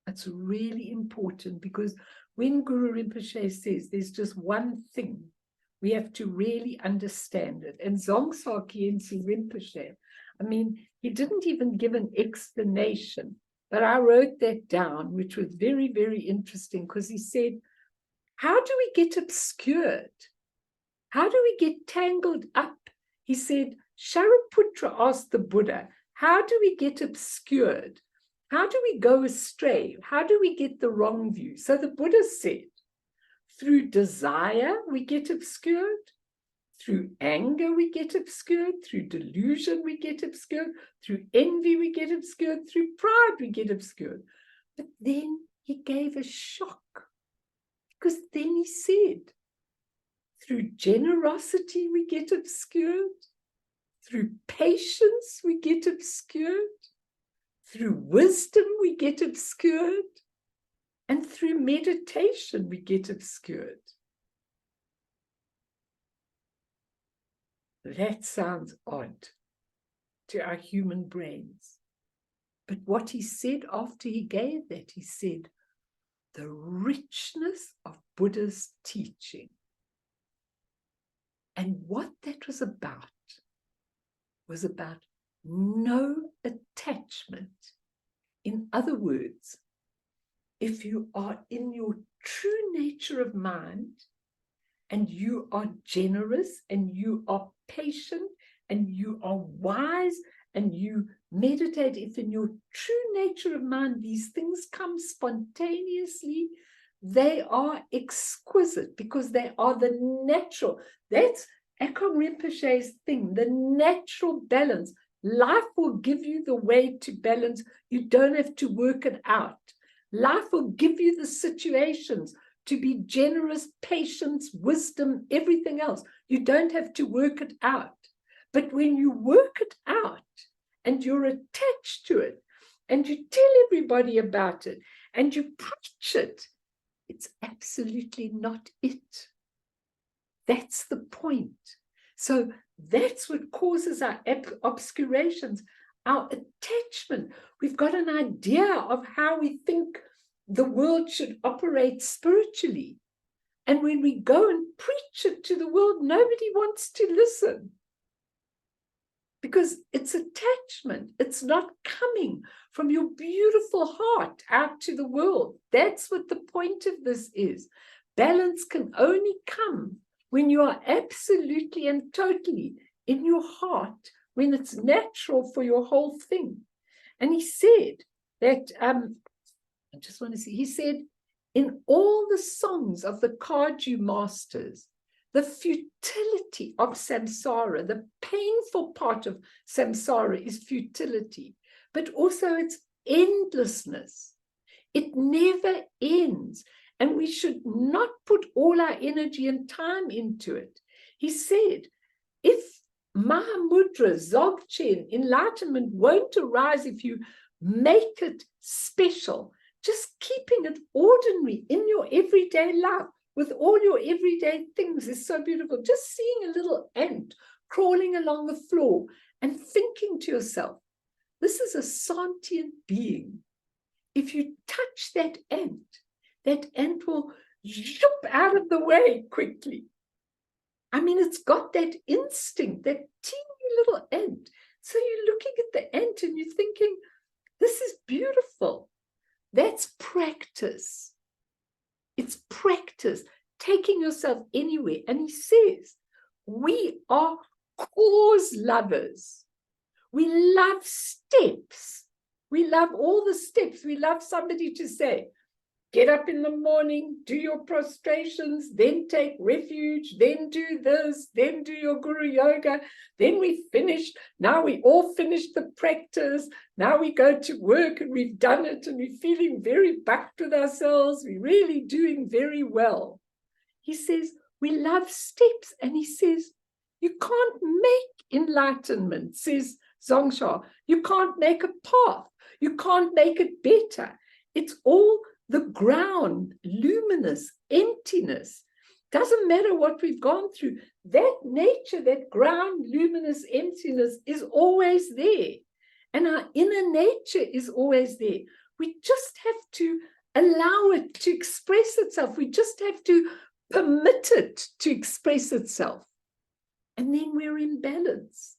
That's really important, because when Guru Rinpoche says there's just one thing, we have to really understand it. And Dzongsar Khyentse Rinpoche, I mean, he didn't even give an explanation, but I wrote that down, which was very, very interesting, because he said, how do we get obscured? How do we get tangled up? He said, Shariputra asked the Buddha, how do we get obscured? How do we go astray? How do we get the wrong view? So the Buddha said, through desire, we get obscured. Through anger, we get obscured. Through delusion, we get obscured. Through envy, we get obscured. Through pride, we get obscured. But then he gave a shock, because then he said, through generosity, we get obscured. Through patience, we get obscured. Through wisdom, we get obscured. And through meditation, we get obscured. That sounds odd to our human brains. But what he said after he gave that, he said, the richness of Buddha's teaching. And what that was about no attachment. In other words, if you are in your true nature of mind, and you are generous, and you are patient, and you are wise, and you meditate, if in your true nature of mind these things come spontaneously, they are exquisite because they are the natural. That's Akong Rinpoche's thing, the natural balance. Life will give you the way to balance. You don't have to work it out. Life will give you the situations to be generous, patience, wisdom, everything else. You don't have to work it out. But when you work it out and you're attached to it and you tell everybody about it and you preach it, it's absolutely not it. That's the point. So that's what causes our obscurations, our attachment. We've got an idea of how we think the world should operate spiritually. And when we go and preach it to the world, nobody wants to listen. Because it's attachment. It's not coming from your beautiful heart out to the world. That's what the point of this is. Balance can only come when you are absolutely and totally in your heart, when it's natural for your whole thing. And he said that, I just want to see, he said, in all the songs of the Khyentse masters, the futility of samsara, the painful part of samsara is futility, but also its endlessness. It never ends, and we should not put all our energy and time into it. He said, if Mahamudra, Dzogchen, enlightenment won't arise if you make it special, just keeping it ordinary in your everyday life, with all your everyday things is so beautiful. Just seeing a little ant crawling along the floor and thinking to yourself, this is a sentient being. If you touch that ant will jump out of the way quickly. I mean, it's got that instinct, that teeny little ant. So you're looking at the ant and you're thinking, this is beautiful. That's practice. It's practice, taking yourself anywhere. And he says, we are cause lovers. We love steps. We love all the steps. We love somebody to say, get up in the morning, do your prostrations, then take refuge, then do this, then do your guru yoga, then we finished. Now we all finished the practice. Now we go to work and we've done it and we're feeling very bucked with ourselves. We're really doing very well. He says, we love steps. And he says, you can't make enlightenment, says Dzongsar. You can't make a path. You can't make it better. It's all the ground, luminous, emptiness. Doesn't matter what we've gone through. That nature, that ground, luminous emptiness is always there. And our inner nature is always there. We just have to allow it to express itself. We just have to permit it to express itself. And then we're in balance.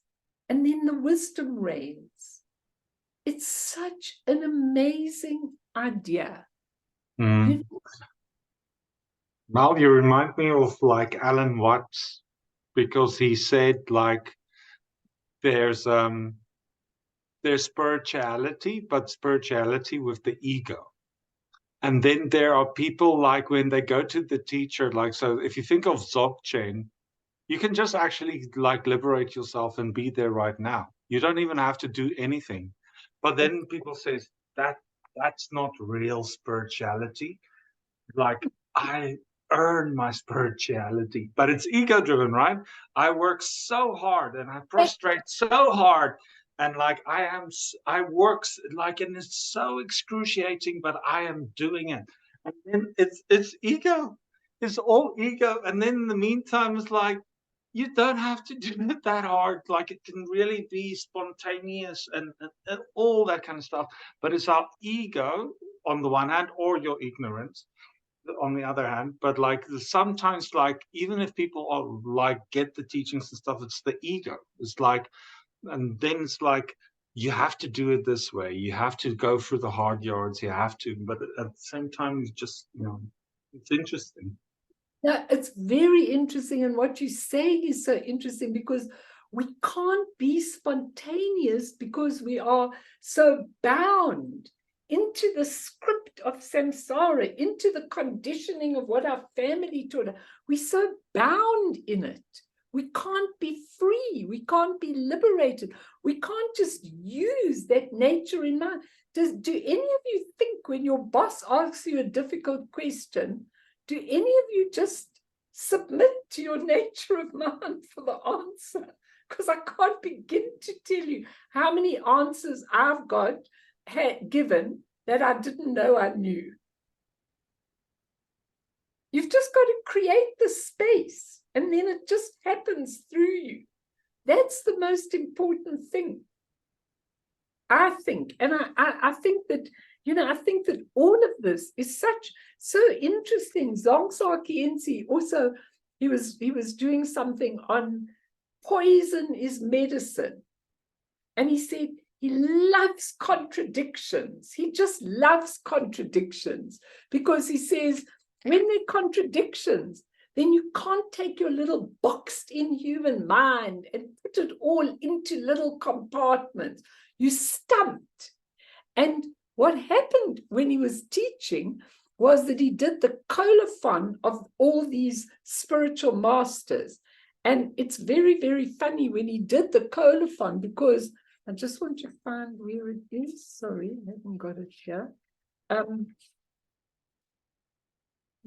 And then the wisdom reigns. It's such an amazing idea. Mm. Now you remind me of like Alan Watts, because he said like there's spirituality, but spirituality with the ego. And then there are people like when they go to the teacher, like, so if you think of Dzogchen, you can just actually like liberate yourself and be there right now. You don't even have to do anything. But then people say that's not real spirituality. Like, I earn my spirituality, but it's ego driven, right? I work so hard and I prostrate so hard, and like I work like, and it's so excruciating, but I am doing it. And then it's ego. It's all ego. And then in the meantime, it's like, you don't have to do it that hard. Like, it can really be spontaneous and all that kind of stuff. But it's our ego on the one hand, or your ignorance on the other hand. But like sometimes, like, even if people are like get the teachings and stuff, it's the ego. It's like, and then it's like you have to do it this way. You have to go through the hard yards. You have to, but at the same time, it's just, it's interesting. No, it's very interesting. And what you're saying is so interesting, because we can't be spontaneous because we are so bound into the script of samsara, into the conditioning of what our family taught us. We're so bound in it. We can't be free. We can't be liberated. We can't just use that nature in mind. Do any of you think when your boss asks you a difficult question, do any of you just submit to your nature of mind for the answer? Because I can't begin to tell you how many answers I've given that I didn't know I knew. You've just got to create the space, and then it just happens through you. That's the most important thing, I think. And I think that, I think that all of this is so interesting. Dzongsar Khyentse also, he was doing something on poison is medicine. And he said he loves contradictions. He just loves contradictions, because he says when there are contradictions, then you can't take your little boxed in human mind and put it all into little compartments. You're stumped. And what happened when he was teaching was that he did the colophon of all these spiritual masters. And it's very, very funny when he did the colophon, because I just want to find where it is. Sorry, I haven't got it here. Let me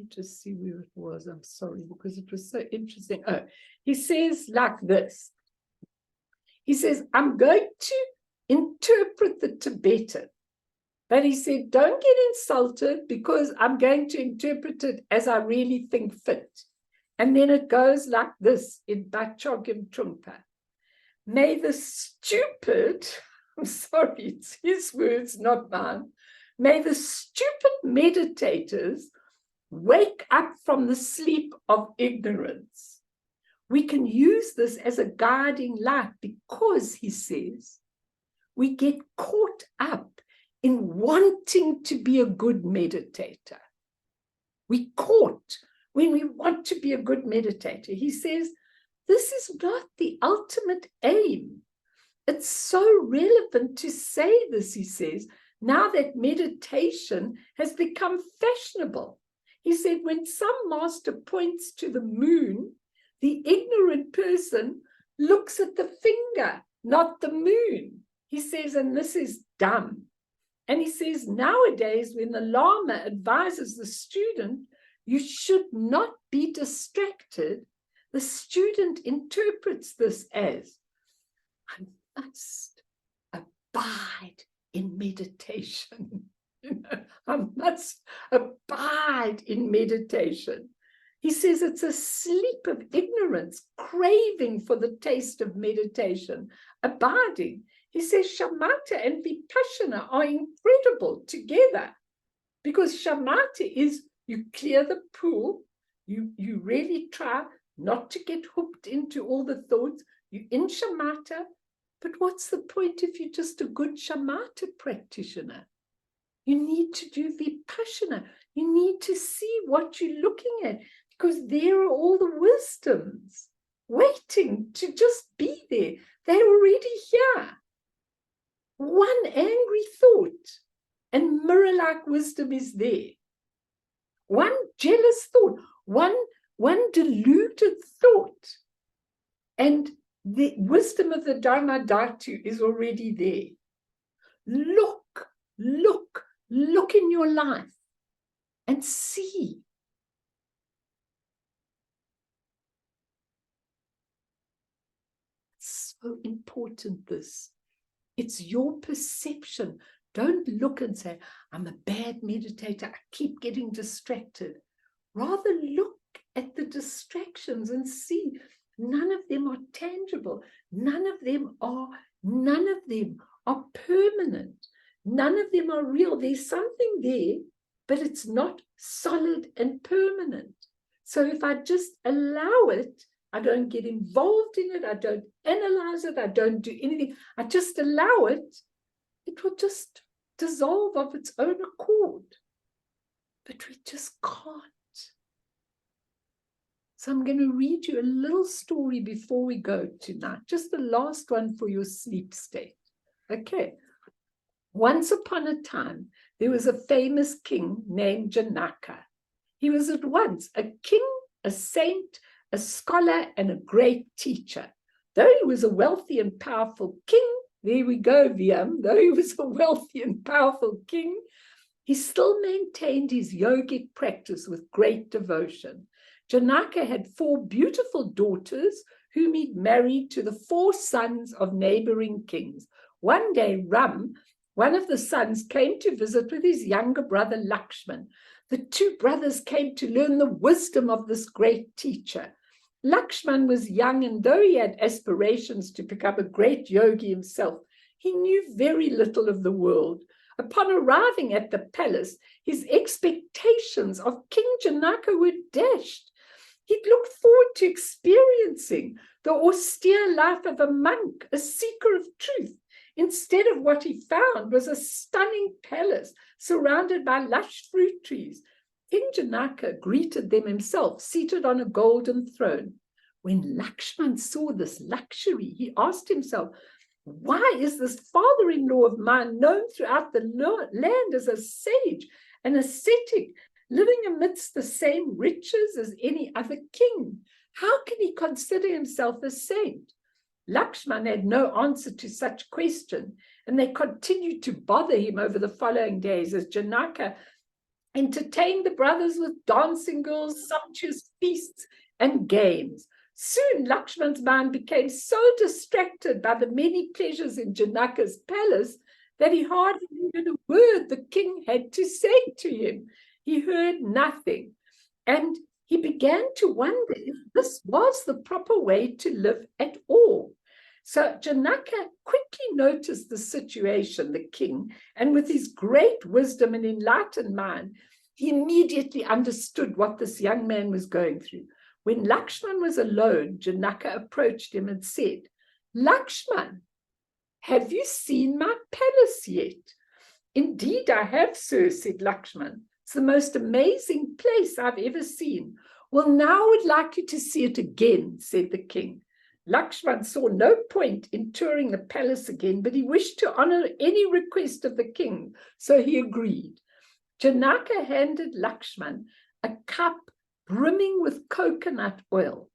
just see where it was. I'm sorry, because it was so interesting. Oh, he says like this. He says, I'm going to interpret the Tibetan. But he said, don't get insulted, because I'm going to interpret it as I really think fit. And then it goes like this in Bachogim Trungpa. May the stupid, I'm sorry, it's his words, not mine. May the stupid meditators wake up from the sleep of ignorance. We can use this as a guiding light, because, he says, we get caught up in wanting to be a good meditator. We caught when we want to be a good meditator. He says, this is not the ultimate aim. It's so relevant to say this, he says, now that meditation has become fashionable. He said, when some master points to the moon, the ignorant person looks at the finger, not the moon. He says, and this is dumb. And he says, nowadays, when the Lama advises the student, you should not be distracted, the student interprets this as, I must abide in meditation. I must abide in meditation. He says it's a sleep of ignorance, craving for the taste of meditation, abiding. He says shamatha and vipassana are incredible together, because shamatha is you clear the pool, you really try not to get hooked into all the thoughts, you're in shamatha, but what's the point if you're just a good shamatha practitioner? You need to do vipassana. You need to see what you're looking at, because there are all the wisdoms waiting to just be there. They're already here. One angry thought and mirror-like wisdom is there. One jealous thought, one deluded thought, and the wisdom of the Dharma-dhatu is already there. Look in your life and see. It's so important, this. It's your perception. Don't look and say, I'm a bad meditator, I keep getting distracted. Rather look at the distractions and see none of them are tangible. None of them are permanent. None of them are real. There's something there, but it's not solid and permanent. So if I just allow it I don't get involved in it. I don't analyze it. I don't do anything. I just allow it. It will just dissolve of its own accord. But we just can't. So I'm going to read you a little story before we go tonight. Just the last one for your sleep state. Okay. Once upon a time, there was a famous king named Janaka. He was at once a king, a saint, a scholar, and a great teacher. Though he was a wealthy and powerful king, there we go, Viam, though he was a wealthy and powerful king, he still maintained his yogic practice with great devotion. Janaka had 4 beautiful daughters whom he'd married to the 4 sons of neighboring kings. One day, Ram, one of the sons, came to visit with his younger brother Lakshman. The 2 brothers came to learn the wisdom of this great teacher. Lakshman was young, and though he had aspirations to become a great yogi himself, he knew very little of the world. Upon arriving at the palace, his expectations of King Janaka were dashed. He'd looked forward to experiencing the austere life of a monk, a seeker of truth. Instead of what he found was a stunning palace surrounded by lush fruit trees. King Janaka greeted them himself, seated on a golden throne. When Lakshman saw this luxury, he asked himself, why is this father-in-law of mine known throughout the land as a sage, an ascetic, living amidst the same riches as any other king? How can he consider himself a saint? Lakshman had no answer to such question, and they continued to bother him over the following days as Janaka entertained the brothers with dancing girls, sumptuous feasts, and games. Soon Lakshman's mind became so distracted by the many pleasures in Janaka's palace that he hardly heard a word the king had to say to him. He heard nothing, and he began to wonder if this was the proper way to live at all. So Janaka quickly noticed the situation, the king, and with his great wisdom and enlightened mind, he immediately understood what this young man was going through. When Lakshman was alone, Janaka approached him and said, Lakshman, have you seen my palace yet? Indeed, I have, sir, said Lakshman. It's the most amazing place I've ever seen. Well, now I would like you to see it again, said the king. Lakshman saw no point in touring the palace again, but he wished to honor any request of the king, so he agreed. Janaka handed Lakshman a cup brimming with coconut oil,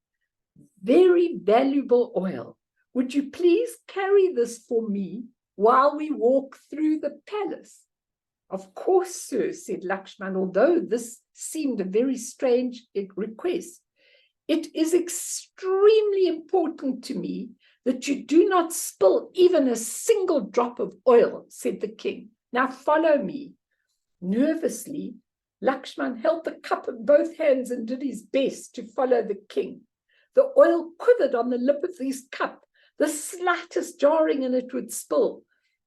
very valuable oil. Would you please carry this for me while we walk through the palace? Of course, sir, said Lakshman, although this seemed a very strange request. It is extremely important to me that you do not spill even a single drop of oil, said the king. Now follow me. Nervously, Lakshman held the cup in both hands and did his best to follow the king. The oil quivered on the lip of his cup. The slightest jarring and it would spill.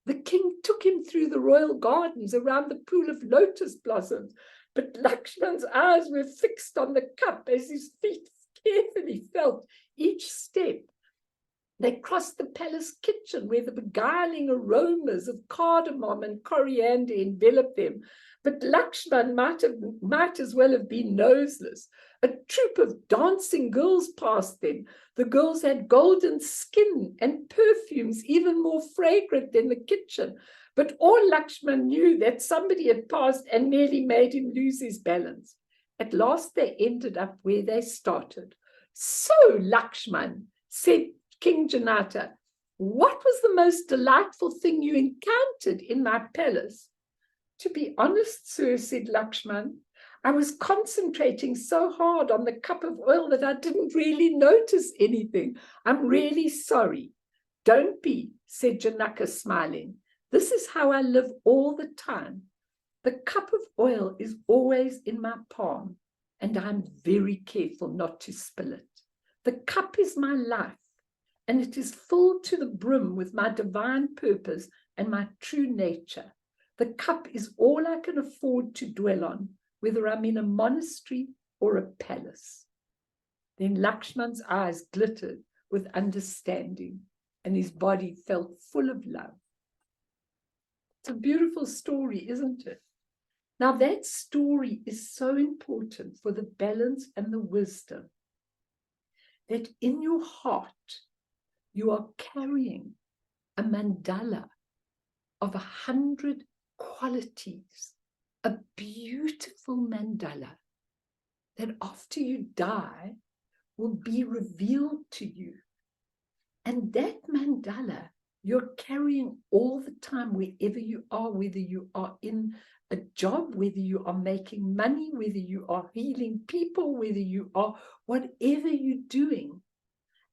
The king took him through the royal gardens around the pool of lotus blossoms, but Lakshman's eyes were fixed on the cup as his feet carefully felt each step. They crossed the palace kitchen where the beguiling aromas of cardamom and coriander enveloped them. But Lakshman might as well have been noseless. A troop of dancing girls passed them. The girls had golden skin and perfumes even more fragrant than the kitchen. But all Lakshman knew that somebody had passed and nearly made him lose his balance. At last they ended up where they started. So, Lakshman, said King Janaka, what was the most delightful thing you encountered in my palace? To be honest, sir, said Lakshman, I was concentrating so hard on the cup of oil that I didn't really notice anything. I'm really sorry. Don't be, said Janaka, smiling. This is how I live all the time. The cup of oil is always in my palm, and I'm very careful not to spill it. The cup is my life, and it is full to the brim with my divine purpose and my true nature. The cup is all I can afford to dwell on, whether I'm in a monastery or a palace. Then Lakshman's eyes glittered with understanding, and his body felt full of love. It's a beautiful story, isn't it? Now, that story is so important for the balance and the wisdom that in your heart, you are carrying a mandala of 100 qualities, a beautiful mandala that after you die will be revealed to you. And that mandala you're carrying all the time, wherever you are, whether you are in a job, whether you are making money, whether you are healing people, whether you are whatever you're doing.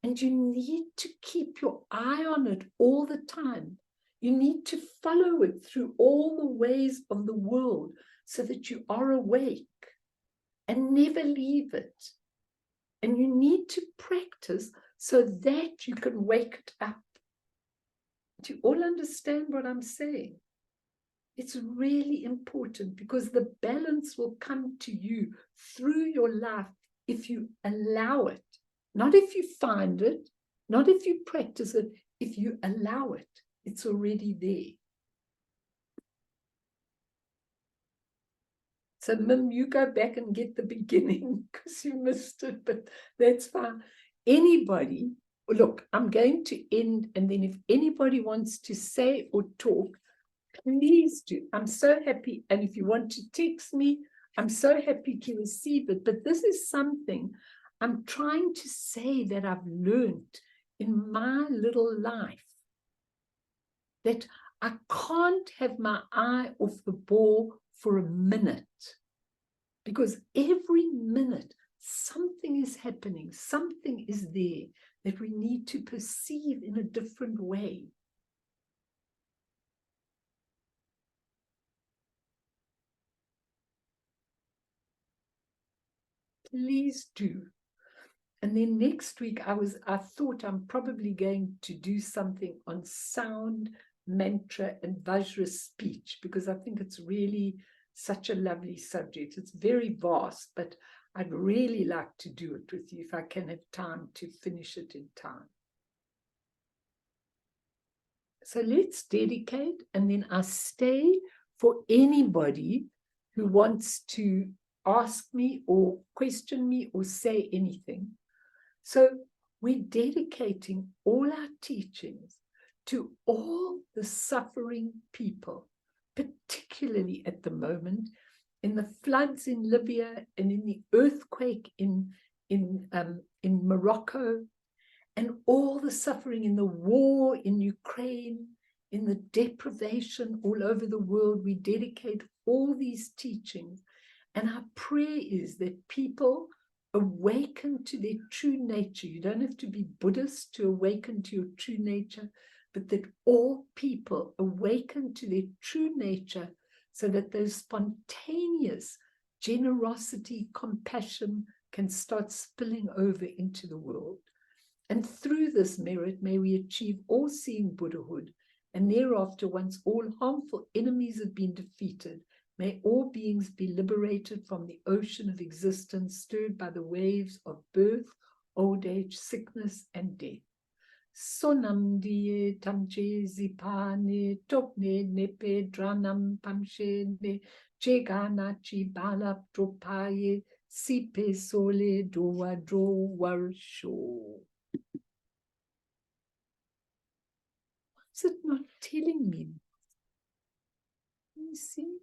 And you need to keep your eye on it all the time. You need to follow it through all the ways of the world so that you are awake and never leave it. And you need to practice so that you can wake it up. Do you all understand what I'm saying? It's really important because the balance will come to you through your life if you allow it. Not if you find it, not if you practice it, if you allow it. It's already there. So, Mim, you go back and get the beginning because you missed it, but that's fine. Anybody, look, I'm going to end, and then if anybody wants to say or talk, please do. I'm so happy. And if you want to text me, I'm so happy to receive it. But this is something I'm trying to say that I've learned in my little life, that I can't have my eye off the ball for a minute, because every minute something is happening, something is there that we need to perceive in a different way. Please do. And then next week, I thought I'm probably going to do something on sound, mantra, and Vajra speech, because I think it's really such a lovely subject. It's very vast, but I'd really like to do it with you if I can have time to finish it in time. So let's dedicate, and then I stay for anybody who wants to ask me or question me or say anything. So we're dedicating all our teachings to all the suffering people, particularly at the moment in the floods in Libya and in the earthquake in Morocco, and all the suffering in the war in Ukraine, in the deprivation all over the world. We dedicate all these teachings, and our prayer is that people awaken to their true nature. You don't have to be Buddhist to awaken to your true nature, but that all people awaken to their true nature so that those spontaneous generosity, compassion can start spilling over into the world. And through this merit, may we achieve all-seeing Buddhahood, and thereafter, once all harmful enemies have been defeated, may all beings be liberated from the ocean of existence stirred by the waves of birth, old age, sickness, and death. Sonam die tamche zipane topne nepe dranam pamshene chegana chibala tropaye sipe sole doa dro warsho. What's it not telling me? Let me see.